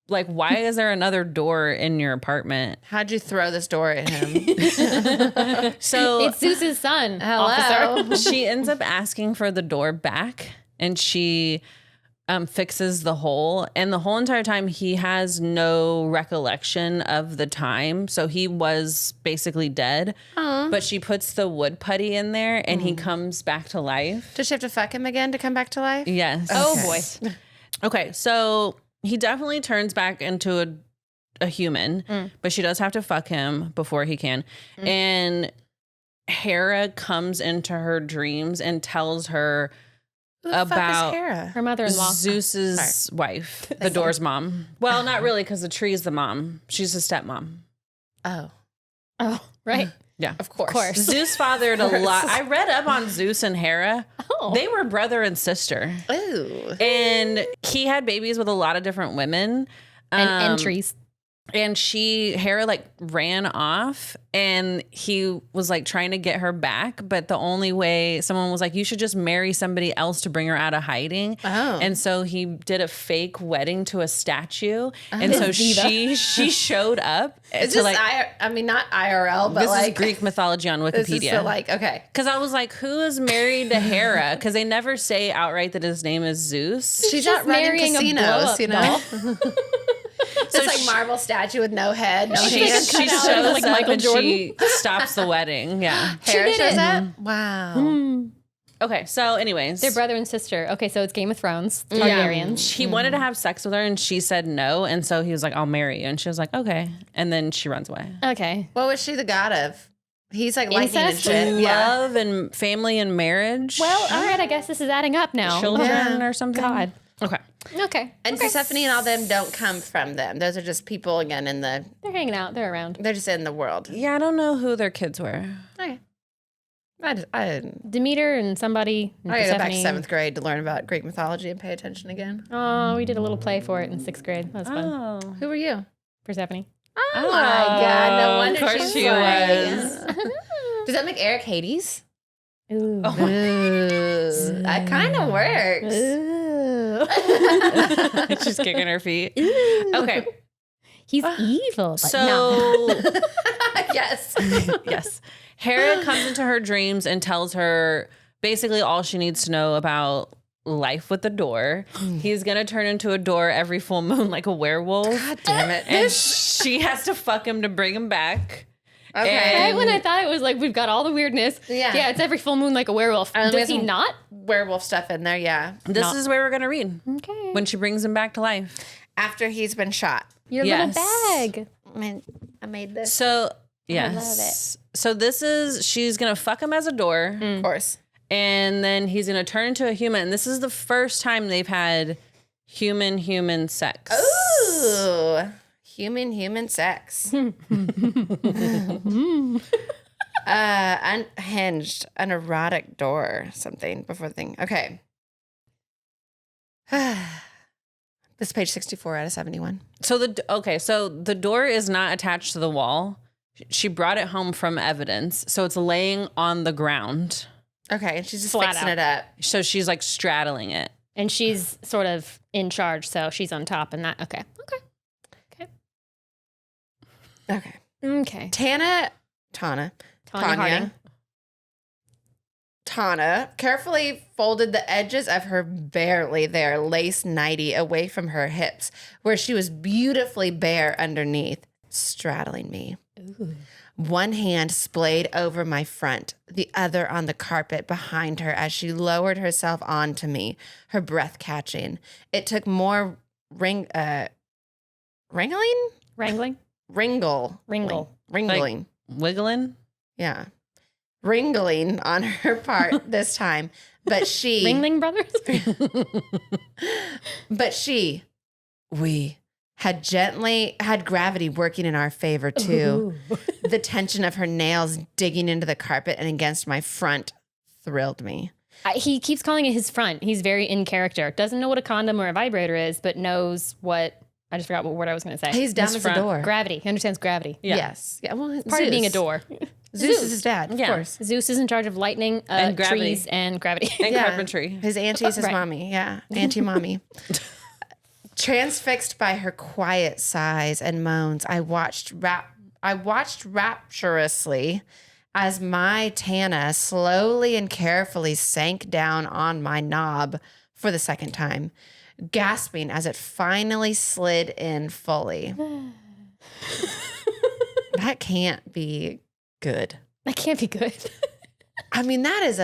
like, why is there another door in your apartment? How'd you throw this door at him? So It's Zeus's son. Hello. Officer. she ends up asking for the door back, and she fixes the hole. And the whole entire time, he has no recollection of the time. So he was basically dead. But she puts the wood putty in there, and he comes back to life. Does she have to fuck him again to come back to life? Yes. Oh boy. Okay, so he definitely turns back into a human, but she does have to fuck him before he can. And Hera comes into her dreams and tells her Who the fuck about is Hera? Her mother-in-law. Zeus's wife, the door's mom. Well, not really, because the tree's the mom. She's a stepmom. Oh, Oh, right. Yeah. of course. Of course. Zeus fathered a lot. I read up on Zeus and Hera. Oh. They were brother and sister. Ooh. And he had babies with a lot of different women. And entries. And Hera like ran off, and he was like trying to get her back. But the only way, someone was like, you should just marry somebody else to bring her out of hiding. Oh. And so he did a fake wedding to a statue. And so she showed up It's to just, like, I mean, not IRL, but this like is Greek mythology on This is Wikipedia. so like, okay. Because I was like, who is married to Hera? Because they never say outright that his name is Zeus. She's just not running marrying a casinos, blow-up you know? It's like marble statue with no head, no She hands. cut out shows like up Michael and Jordan. she stops the wedding. Yeah. Hera did shows it. up? Wow. Okay. So, anyways, They're brother and sister. Okay, so it's Game of Thrones. Targaryens. he wanted to have sex with her, and she said no. And so he was like, "I'll marry you," and she was like, "Okay." And then she runs away. Okay. What was she the god of? He's like lightning and Incest? shit. Yeah. Love and family and marriage. Well, all right, I guess this is adding up now. children Yeah. or something. God. Okay. Okay. And Okay. Persephone and all them don't come from them. Those are just people again They're hanging out. They're around. they're just in the world. Yeah, I don't know who their kids were. Okay. I Demeter and somebody. And gotta go back to Persephone. 7th grade to learn about Greek mythology and pay attention again. Oh, we did a little play for it in 6th grade. That was fun. Oh. Who were you? Persephone. Oh my God! No wonder of course she she was. was. Does that make Eric Hades? Ooh. Oh. Ooh, that kind of works. Ooh. She's kicking her feet. Okay. He's evil. But So, no. Yes. yes. Hera comes into her dreams and tells her basically all she needs to know about life with the door. He's going to turn into a door every full moon like a werewolf. God damn it. And she has to fuck him to bring him back. Okay. Right when I thought it was like, we've got all the weirdness. Yeah. It's every full moon like a werewolf. we have Does he some not? werewolf stuff in there, yeah. This is where we're going to read Okay. when she brings him back to life. After he's been shot. Your Yes. little bag. I made this. So, yes. love it. So she's going to fuck him as a door. Of course. And then he's going to turn into a human. And this is the first time they've had human sex. Ooh. Human sex. Unhinged, an erotic door, something before the thing. Okay. This is page 64 out of 71. So the door is not attached to the wall. She brought it home from evidence. So it's laying on the ground. Okay, and she's just Flat fixing out. it up. So she's like straddling it. And she's sort of in charge, so she's on top and that. Okay. Okay. Tana Tanya Harding. Tana carefully folded the edges of her barely there lace nightie away from her hips, where she was beautifully bare underneath, straddling me. Ooh. One hand splayed over my front, the other on the carpet behind her as she lowered herself onto me, her breath catching. It took more wrangling? Wrangling? Wrangling. Like wiggling. Yeah. Wrangling on her part this time. But she. Ringling Brothers? We had gravity working in our favor too. The tension of her nails digging into the carpet and against my front thrilled me. He keeps calling it his front. He's very in character. Doesn't know what a condom or a vibrator is, but knows what. I just forgot what word I was going to say. He's dumb His as front. a door. Gravity. He understands gravity. Yeah. Yes. Yeah. Well, Part of being a door. Zeus is his dad, of Yeah. course. Zeus is in charge of lightning, And gravity. trees, and gravity. And Yeah. carpentry. His auntie's his Right. mommy. Yeah. Auntie mommy. Transfixed by her quiet sighs and moans, I watched rapturously as my Tana slowly and carefully sank down on my knob for the second time, gasping as it finally slid in fully. That can't be good. That can't be good. I mean, that is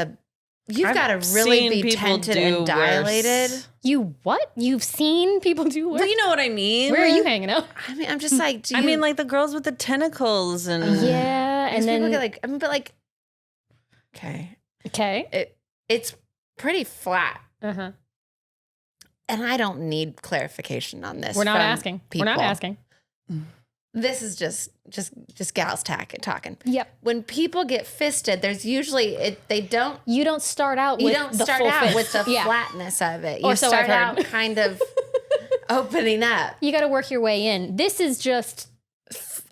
you've I've got to really seen be people tented do and dilated. worse. You what? You've seen people do work? Well, you know what I mean. Where are you hanging out? I mean, I'm just like, do you, I mean, like the girls with the tentacles and Yeah, and because then people get like, I mean, but like, okay, okay. it's pretty flat, Uh-huh. and I don't need clarification on this. We're not from asking. people. We're not asking. This is just gals talking. Yep. When people get fisted, there's usually they don't. You don't start out You with don't the start full out fist. with the Yeah. flatness of it. Or You so start I've heard. out kind of opening up. You got to work your way in. This is just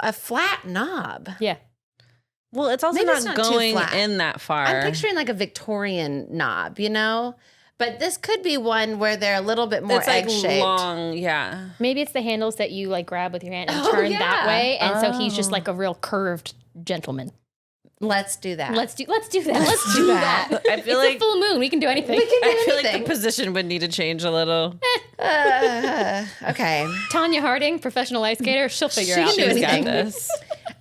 A flat knob. yeah. well, it's also Maybe not, it's not too going flat. in that far. I'm picturing like a Victorian knob, you know? But this could be one where they're a little bit more it's like egg-shaped. long, yeah. Maybe it's the handles that you like grab with your hand and Oh, turn yeah. that way, and so he's just Oh. like a real curved gentleman. Let's do that. Let's do that. Let's do do that. that. I feel It's like a full moon. We can do anything. We can do I feel like anything. the position would need to change a little. Okay. Tanya Harding, professional ice skater, she'll figure She out. can do She's got anything. this.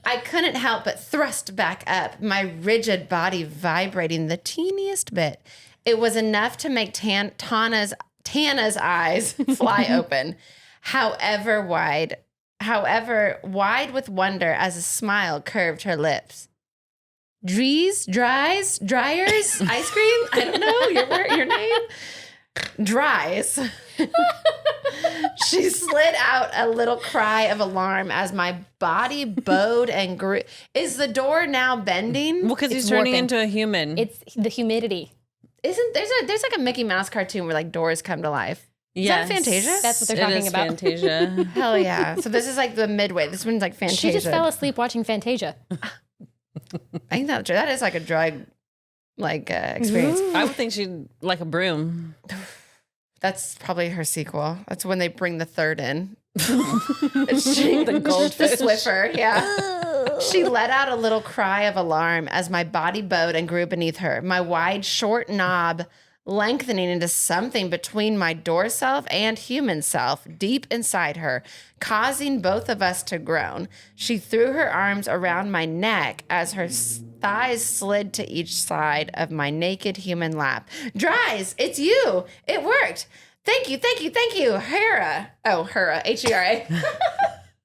I couldn't help but thrust back up, my rigid body vibrating the teeniest bit. It was enough to make Tana's eyes fly open, however wide with wonder as a smile curved her lips. Dries, dryers, ice cream? I don't know your name. Dries. She slid out a little cry of alarm as my body bowed and grew. Is the door now bending? Well, because he's It's turning warping. into a human. It's the humidity. Isn't there's like a Mickey Mouse cartoon where like doors come to life? Is Yes. that Fantasia? That's what they're talking about. Fantasia. Hell yeah. So this is like the midway. This one's like Fantasia. She just fell asleep watching Fantasia. I think that's true. That is like a drug like experience. I would think she'd like a broom. That's probably her sequel. That's when they bring the third in. The goldfish. The Swiffer, yeah. She let out a little cry of alarm as my body bowed and grew beneath her, my wide, short knob lengthening into something between my door self and human self deep inside her, causing both of us to groan. She threw her arms around my neck as her thighs slid to each side of my naked human lap. Dries, it's you. It worked. Thank you, thank you, thank you, Hera. Oh, Hera, Hera.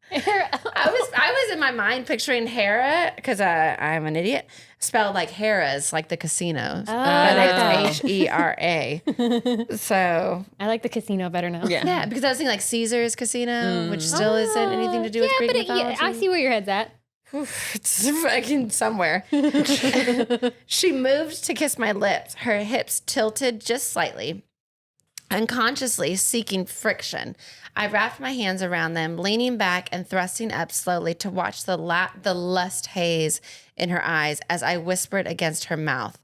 I was in my mind picturing Hera because I'm an idiot. Spelled like Harrah's, like the casinos. Oh, I like that. But it's Hera. So I like the casino better now. yeah, because I was thinking like Caesar's Casino, which still isn't anything to do with Greek mythology. I see where your head's at. It's fucking somewhere. She moved to kiss my lips, her hips tilted just slightly, unconsciously seeking friction. I wrapped my hands around them, leaning back and thrusting up slowly to watch the lust haze in her eyes as I whispered against her mouth,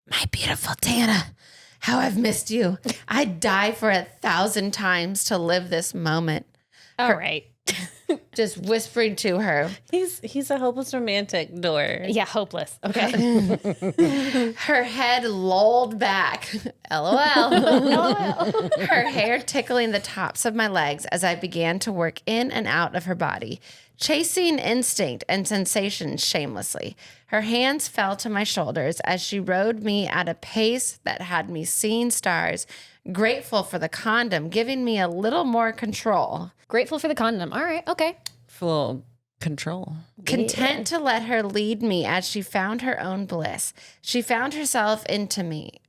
"My beautiful Tana, how I've missed you. I'd die for 1,000 times to live this moment." All right. Just whispering to her. He's a hopeless romantic door. Yeah, hopeless. Okay. Her head lolled back. LOL. Her hair tickling the tops of my legs as I began to work in and out of her body, chasing instinct and sensation shamelessly. Her hands fell to my shoulders as she rode me at a pace that had me seeing stars, grateful for the condom giving me a little more control. Grateful for the condom. All right. Okay. Full control. Content to let her lead me as she found her own bliss. She ground herself into me,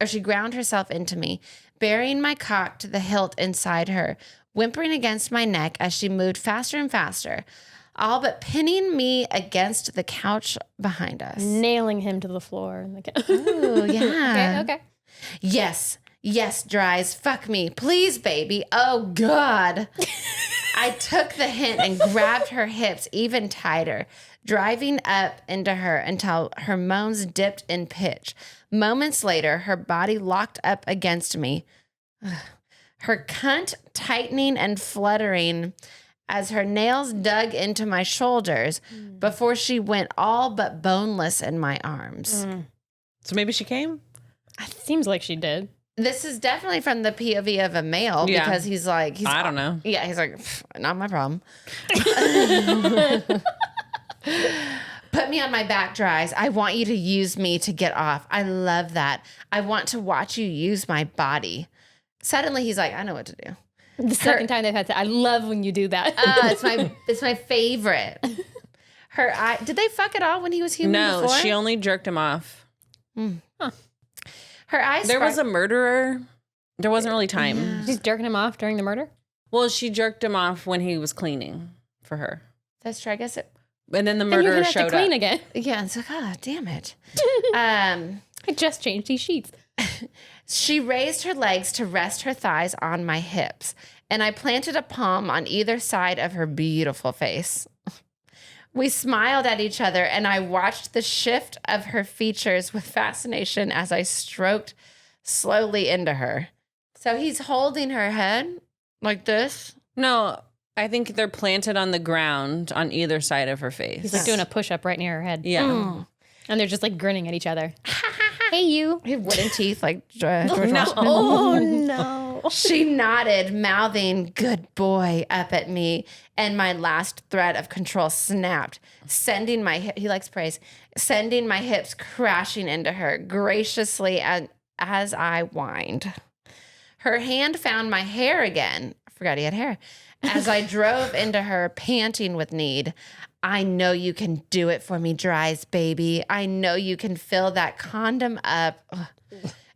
burying my cock to the hilt inside her, whimpering against my neck as she moved faster and faster, all but pinning me against the couch behind us. Nailing him to the floor. Ooh, yeah. Okay. Yes, Dries, fuck me. Please, baby. Oh, God. I took the hint and grabbed her hips even tighter, driving up into her until her moans dipped in pitch. Moments later, her body locked up against me, her cunt tightening and fluttering as her nails dug into my shoulders before she went all but boneless in my arms. So maybe she came? Seems like she did. This is definitely from the POV of a male because he's like, I don't know. Yeah, he's like, not my problem. Put me on my back, Dries. I want you to use me to get off. I love that. I want to watch you use my body. Suddenly he's like, I know what to do. The second time they've had to. I love when you do that. It's my favorite. Her eye. Did they fuck it all when he was human No, before? she only jerked him off. Her eyes. There was a murderer. There wasn't really time. She's jerking him off during the murder? Well, she jerked him off when he was cleaning for her. That's true. I guess it. And then the Then you're murderer gonna have showed to clean up. again. Yeah, it's like, oh, damn it. I just changed these sheets. She raised her legs to rest her thighs on my hips, and I planted a palm on either side of her beautiful face. We smiled at each other, and I watched the shift of her features with fascination as I stroked slowly into her. So he's holding her head like this. No, I think they're planted on the ground on either side of her face. He's like doing a push-up right near her head. Yeah. And they're just like grinning at each other. Hey, you. He had wooden teeth like George Washington. Oh, no. She nodded, mouthing, "Good boy," up at me, and my last thread of control snapped, sending my he likes praise, sending my hips crashing into her graciously as I whined. Her hand found my hair again. I forgot he had hair. As I drove into her, panting with need. "I know you can do it for me, Dries, baby. I know you can fill that condom up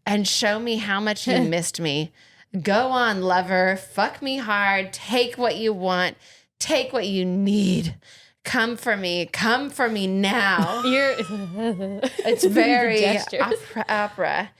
and show me how much you missed me. Go on, lover. Fuck me hard. Take what you want. Take what you need. Come for me. Come for me now. It's very opera.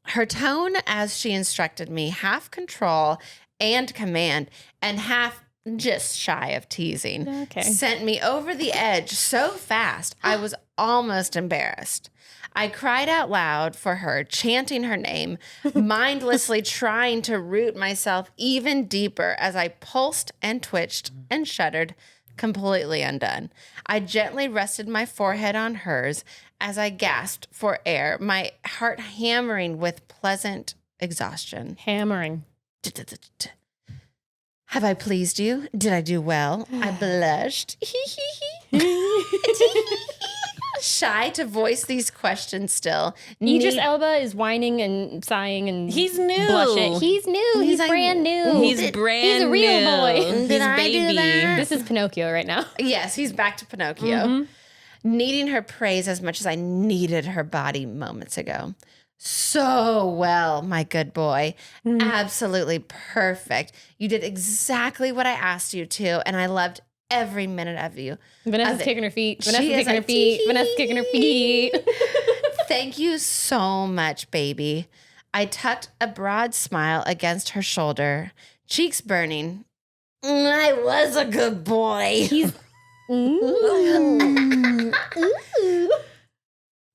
Her tone as she instructed me, half control and command, and half just shy of teasing, sent me over the edge so fast I was almost embarrassed. I cried out loud for her, chanting her name, mindlessly trying to root myself even deeper as I pulsed and twitched and shuddered, completely undone. I gently rested my forehead on hers as I gasped for air, my heart hammering with pleasant exhaustion. Hammering. Have I pleased you? Did I do well? I blushed. Shy to voice these questions still. Idris Elba is whining and sighing and he's new. Blushing. He's new. He's like, brand new. He's brand new. He's a real boy. Did I do that? This is Pinocchio right now. Yes, he's back to Pinocchio. Needing her praise as much as I needed her body moments ago. So well, my good boy. Absolutely perfect. You did exactly what I asked you to, and I loved every minute of you. Vanessa's kicking her feet. Vanessa's kicking her feet. Vanessa's kicking her feet. Thank you so much, baby. I tucked a broad smile against her shoulder, cheeks burning. I was a good boy.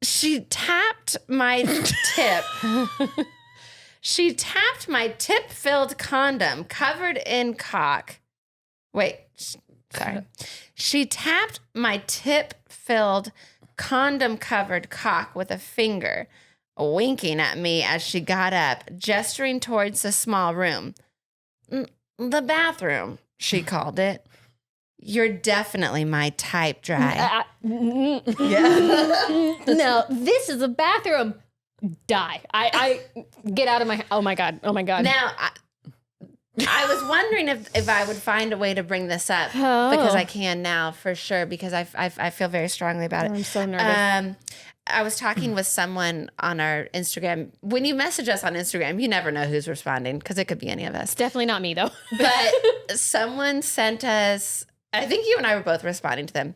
She tapped my tip. She tapped my tip-filled condom covered in cock. Wait, sorry. She tapped my tip-filled condom-covered cock with a finger, winking at me as she got up, gesturing towards the small room. The bathroom, she called it. You're definitely my type, Dry. Yeah. No, this is a bathroom. Die. I get out of my. Oh my god. Oh my god. Now, I was wondering if I would find a way to bring this up because I can now for sure because I feel very strongly about it. I'm so nervous. I was talking with someone on our Instagram. When you message us on Instagram, you never know who's responding because it could be any of us. It's definitely not me though. But someone sent us. I think you and I were both responding to them.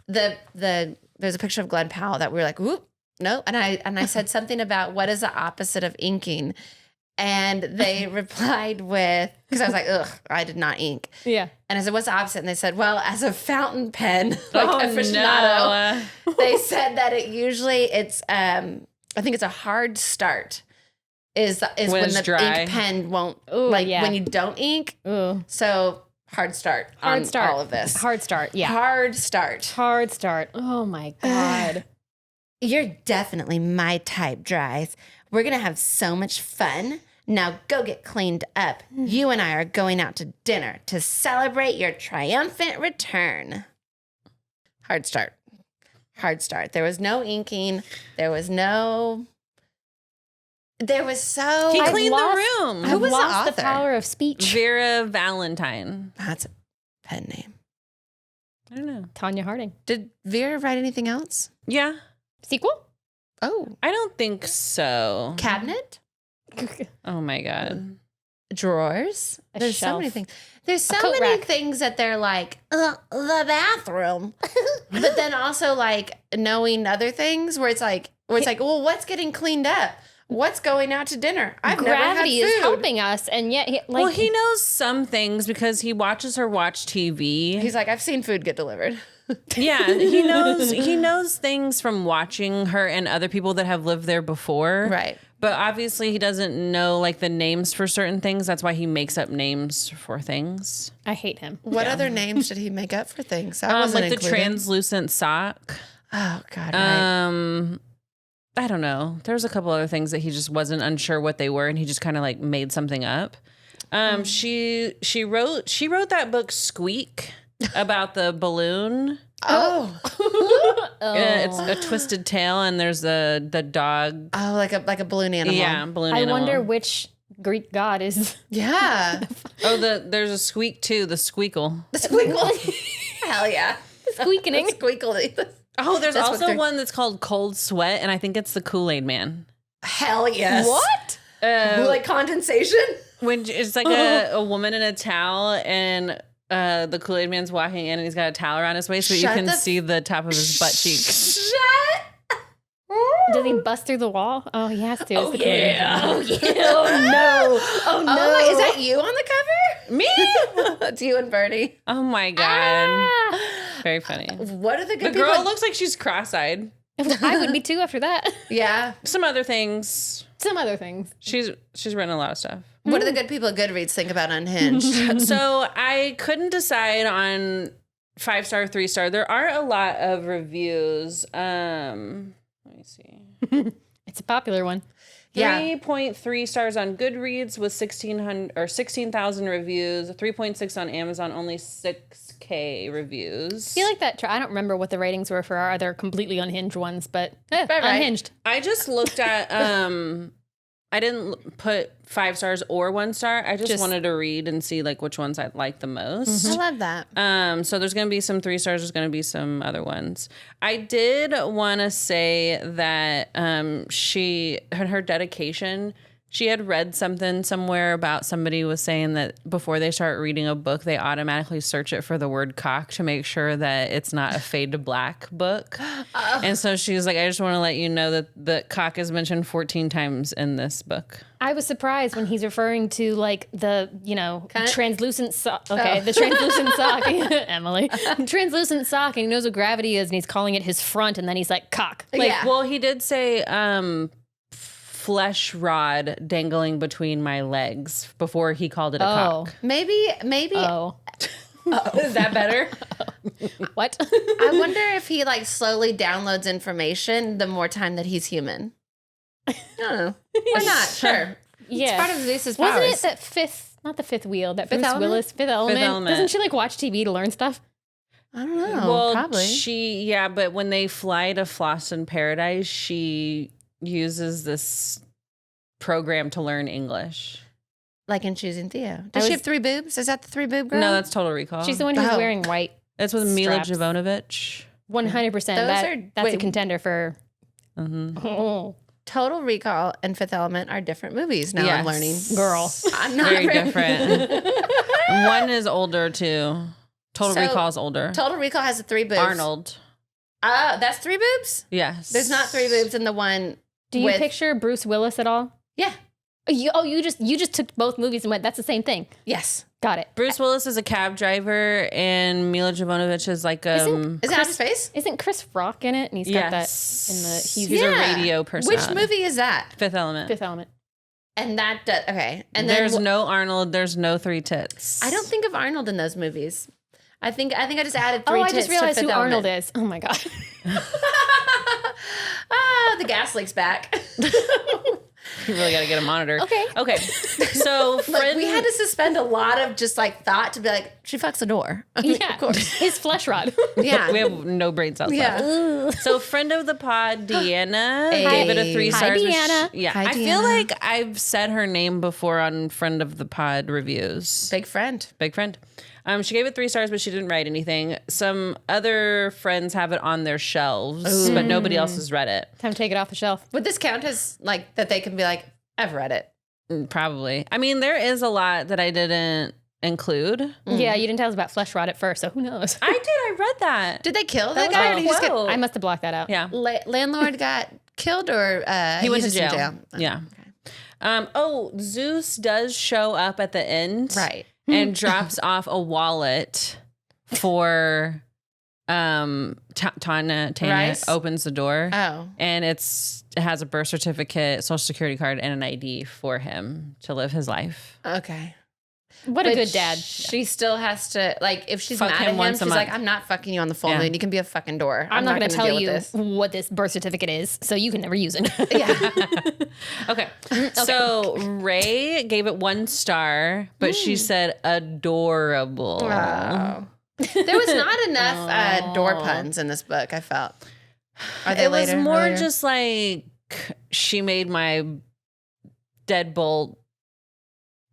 There's a picture of Glenn Powell that we were like, whoop, no. And I said something about what is the opposite of inking. And they replied with, because I was like, ugh, I did not ink. Yeah. And I said, what's the opposite? And they said, well, as a fountain pen, like aficionado, they said that it's I think it's a hard start is when the dry. ink pen won't, when you don't ink. Ooh. So hard start on all of this. Hard start, yeah. Hard start. Hard start. Oh my God. You're definitely my type, Dries. We're going to have so much fun. Now go get cleaned up. You and I are going out to dinner to celebrate your triumphant return. Hard start. Hard start. There was no inking. He cleaned the room. Who was the author? The power of speech. Vera Valentine. That's a pen name. I don't know. Tanya Harding. Did Vera write anything else? Yeah. Sequel? Oh. I don't think so. Cabinet? Oh my God. Drawers? There's so many things. There's so many rack. things that they're like, the bathroom. But then also like knowing other things where it's like, well, what's getting cleaned up? What's going out to dinner? Gravity never had food. is helping us, and yet, he knows some things because he watches her watch TV. He's like, I've seen food get delivered. Yeah, he knows things from watching her and other people that have lived there before. Right. But obviously he doesn't know like the names for certain things. That's why he makes up names for things. I hate him. What other names did he make up for things? I wasn't like included. the translucent sock. Oh God. Right. I don't know. There's a couple other things that he just wasn't unsure what they were, and he just kind of like made something up. She wrote that book Squeak about the balloon. Oh. It's a twisted tale, and there's the dog. Oh, like a balloon animal. Yeah, balloon I animal. wonder which Greek god is. Yeah. There's a squeak too. The squeakle. The squeakle. Hell yeah. Squeaking. Squeakle. Oh, there's also one that's called Cold Sweat, and I think it's the Kool-Aid Man. Hell yes. What? like condensation? When it's like a woman in a towel and the Kool-Aid man's walking in and he's got a towel around his waist so you can see the top of his butt cheeks. Does he bust through the wall? Oh, he has to. Oh, yeah. Oh, yeah. Oh, no. Oh, no. Oh, is that you on the cover? Me? It's you and Bernie. Oh my God. Very funny. What are the good The girl people? looks like she's cross-eyed. I would be too after that. Yeah. Some other things. Some other things. She's written a lot of stuff. What do the good people at Goodreads think about Unhinged? So I couldn't decide on 5-star, 3-star. There are a lot of reviews. Let me see. It's a popular one. Yeah. 3.3 stars on Goodreads with 16,000 reviews. 3.6 on Amazon, only 6K reviews. I feel like that. I don't remember what the ratings were for our other completely unhinged ones, but right. unhinged. I just looked at I didn't put 5 stars or 1 star. I just wanted to read and see like which ones I like the most. I love that. So there's going to be some 3 stars. There's going to be some other ones. I did want to say that her dedication, she had read something somewhere about somebody was saying that before they start reading a book, they automatically search it for the word cock to make sure that it's not a fade to black book. And so she was like, I just want to let you know that the cock is mentioned 14 times in this book. I was surprised when he's referring to like the, translucent sock. Okay, the translucent sock. Emily. Translucent sock, and he knows what gravity is, and he's calling it his front, and then he's like, cock. Like, Yeah. well, he did say flesh rod dangling between my legs before he called it a cock. Maybe. Oh. Is that better? What? I wonder if he like slowly downloads information the more time that he's human. I don't know. Why not? Sure. Yeah. It's part of Zeus's powers. Wasn't it that fifth wheel, that Fifth Bruce Element? Willis, Fifth Element? Element. Doesn't she like watch TV to learn stuff? I don't know. Well, probably. but when they fly to Floss in Paradise, she uses this program to learn English. Like in Choosing Theo. Does she have 3 boobs? Is that the 3 boob girl? No, that's Total Recall. She's the one who's Oh. wearing white. That's with Mila straps. Jovovich. 100%. That's a wait. contender for. Mm-hmm. Oh, Total Recall and Fifth Element are different movies. Now I'm learning. girl. I'm not Very very- different. One is older too. Total So, Recall is older. Total Recall has the 3 boobs. Arnold. That's 3 boobs? Yes. There's not 3 boobs in the one. Do you with- picture Bruce Willis at all? Yeah. You just took both movies and went, that's the same thing. Yes. Got it. Bruce Willis is a cab driver, and Mila Jovovich is like Is it out of space? Isn't Chris Rock in it? And he's got that in the He's he's a Yeah. radio person. Which movie is that? Fifth Element. Fifth Element. And that does, okay. And There's then no Arnold. There's no 3 tits. I don't think of Arnold in those movies. I think I just added 3 Oh, I tits just realized to who Fifth Arnold Element. is. Oh my god. The gas leak's back. You really got to get a monitor. Okay. Okay. So, Like, we had to suspend a lot of just like thought to be like, she fucks a door. Yeah. His flesh rod. Yeah. we have no brain cells Yeah. left. So, friend of the pod, Deanna, Hey. gave it a 3 Hi, stars. Deanna. Yeah. Hi, I feel Deanna. like I've said her name before on friend of the pod reviews. Big friend. Big friend. She gave it 3 stars, but she didn't write anything. Some other friends have it on their shelves, but nobody else has read it. Time to take it off the shelf. Would this count as like that they can be like, I've read it? Probably. I mean, there is a lot that I didn't include. Yeah, you didn't tell us about flesh rod at first, so who knows? I did. I read that. Did they kill That that was guy? a Or did he just get quote. I must have blocked that out. Yeah. landlord got killed or He went to he's just in jail. Yeah. Zeus does show up at the end. Right. And drops off a wallet for Tana Rice? opens the door. Oh. And it has a birth certificate, social security card, and an ID for him to live his life. Okay. What a But good dad. She still has to, like, if she's Fuck mad him at him, once she's a like, month. I'm not fucking you on the full Yeah. moon. You can be a fucking door. I'm not going to tell deal you with this. what this birth certificate is, so you can never use it. Yeah. Okay. So Ray gave it 1 star, but she said adorable. Wow. There was not enough door puns in this book, I felt. Are they It was later? more earlier? just like she made my deadbolt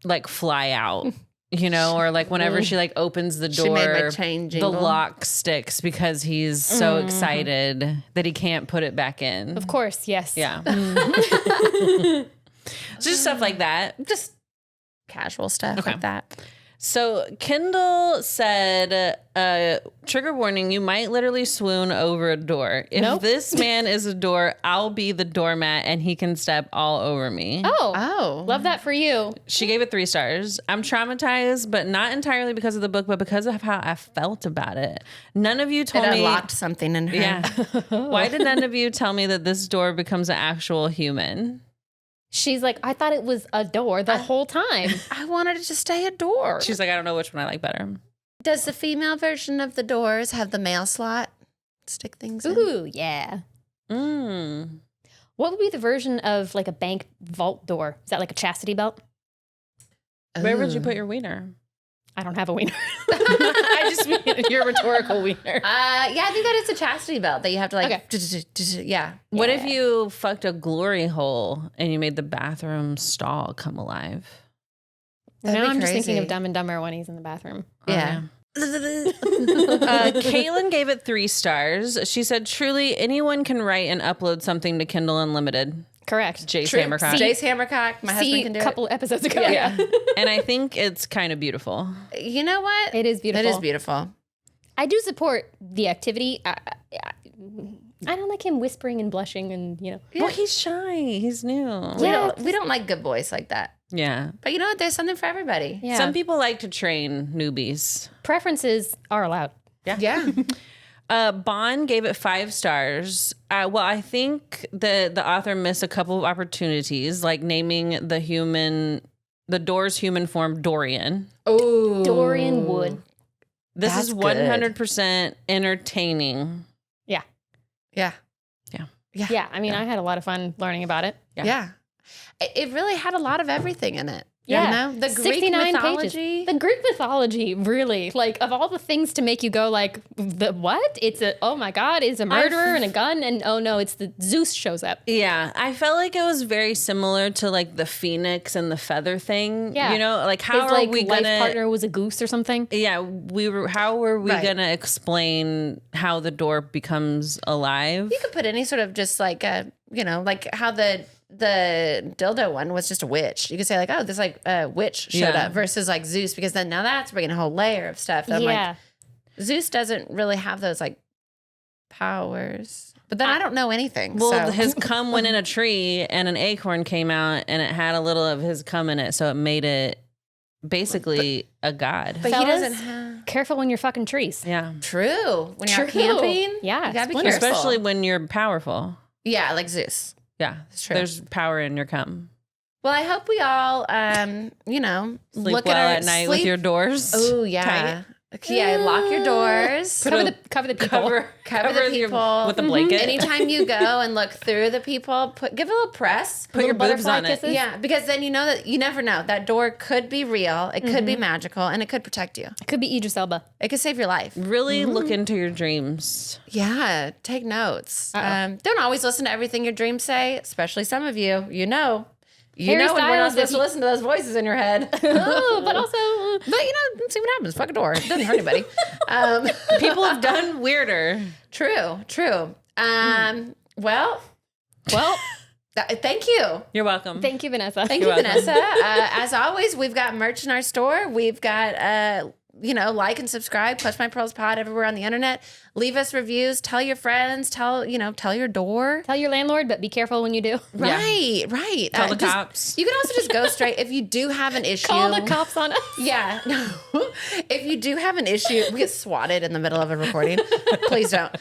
like fly out, you know, or like whenever she like opens the door, She made my chain the jingle. lock sticks because he's so excited that he can't put it back in. Of course, yes. Yeah. Just stuff like that. Just casual stuff like that. So Kendall said, trigger warning, you might literally swoon over a door. If this man is a door, I'll be the doormat and he can step all over me. Oh. Love that for you. She gave it 3 stars. I'm traumatized, but not entirely because of the book, but because of how I felt about it. None of you told me. It unlocked something in her. Yeah. Why did none of you tell me that this door becomes an actual human? She's like, I thought it was a door the whole time. I wanted it to stay a door. She's like, I don't know which one I like better. Does the female version of the doors have the mail slot? Stick things in? Ooh, yeah. What would be the version of like a bank vault door? Is that like a chastity belt? Where would you put your wiener? I don't have a wiener. I just mean your rhetorical wiener. Yeah, I think that is a chastity belt that you have to like. Okay. Yeah. What if you fucked a glory hole and you made the bathroom stall come alive? Now I'm just thinking of Dumb and Dumber when he's in the bathroom. Yeah. Kaylin gave it 3 stars. She said, truly, anyone can write and upload something to Kindle Unlimited. Correct. Jace Hammercock. Jace Hammercock. My husband can do a couple episodes ago. Yeah. And I think it's kind of beautiful. You know what? It is beautiful. It is beautiful. I do support the activity. I don't like him whispering and blushing and, you know. Well, he's shy. He's new. We don't like good boys like that. Yeah. But you know what? There's something for everybody. Yeah. Some people like to train newbies. Preferences are allowed. Yeah. Bond gave it 5 stars. Well, I think the author missed a couple of opportunities, like naming the door's human form Dorian. Oh, Dorian Wood. This That's is 100% entertaining. Yeah. Yeah. Yeah. Yeah. Yeah. I mean, I had a lot of fun learning about it. Yeah. It really had a lot of everything in it. Yeah. You know? The Greek 69 mythology. pages. The Greek mythology, really. Like, of all the things to make you go, like, the what? Oh my God, it's a murderer and a gun, and oh no, it's the Zeus shows up. Yeah, I felt like it was very similar to like the phoenix and the feather thing. Yeah. You know, like how His, are like, we life gonna partner was a goose or something. Yeah, how were we Right. gonna explain how the door becomes alive? You could put any sort of just like like how the dildo one was just a witch. You could say like, oh, this like witch showed up versus like Zeus, because then now that's bringing a whole layer of stuff. That I'm like, Zeus doesn't really have those like powers. But then I don't know anything. Well, so. his cum went in a tree and an acorn came out and it had a little of his cum in it, so it made it basically a god. But he Fellas, doesn't have. Careful when you're fucking trees. Yeah. True. When you're out True. camping, Yeah, you gotta be splinter. careful. Especially when you're powerful. Yeah, like Zeus. Yeah. true. There's power in your cum. Well, I hope we all, Sleep look well at our at night with your doors. Oh yeah, tight. yeah. Lock your doors. Cover the people. Cover the your- people with a blanket. Anytime you go and look through the people, give a little press. Put your boobs butterfly on it. kisses. Yeah, because then you know that you never know. That door could be real. It could be magical, and it could protect you. It could be Idris Elba. It could save your life. Really look into your dreams. Yeah, take notes. Don't always listen to everything your dreams say, especially some of you. You know when we're not Styles, supposed to listen to those voices in your head. Oh, but also, But see what happens. Fuck a door. It doesn't hurt anybody. People have done weirder. True. Well, thank you. You're welcome. thank you, Vanessa. Thank you, You're welcome. Vanessa. As always, we've got merch in our store. We've got, like and subscribe, Clutch My Pearls Pod everywhere on the internet. Leave us reviews. Tell your friends. Tell your door. Tell your landlord, but be careful when you do. Right. Tell the cops. You can also just go straight. If you do have an issue. Call the cops on us. Yeah. If you do have an issue, we get swatted in the middle of a recording. Please don't.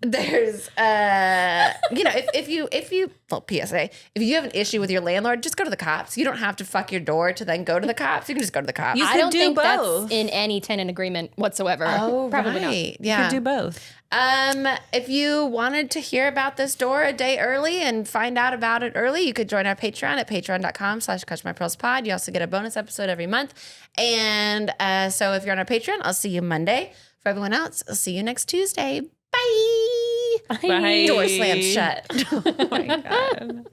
There's, if you, PSA, if you have an issue with your landlord, just go to the cops. You don't have to fuck your door to then go to the cops. You can just go to the cops. I don't do think both. that's in any tenant agreement whatsoever. Oh, Probably right. not. Yeah. You could do both. If you wanted to hear about this door a day early and find out about it early, you could join our Patreon at patreon.com/ClutchMyPearlsPod. You also get a bonus episode every month. And so if you're on our Patreon, I'll see you Monday. For everyone else, I'll see you next Tuesday. Bye. Bye. Door slammed shut. Oh my God.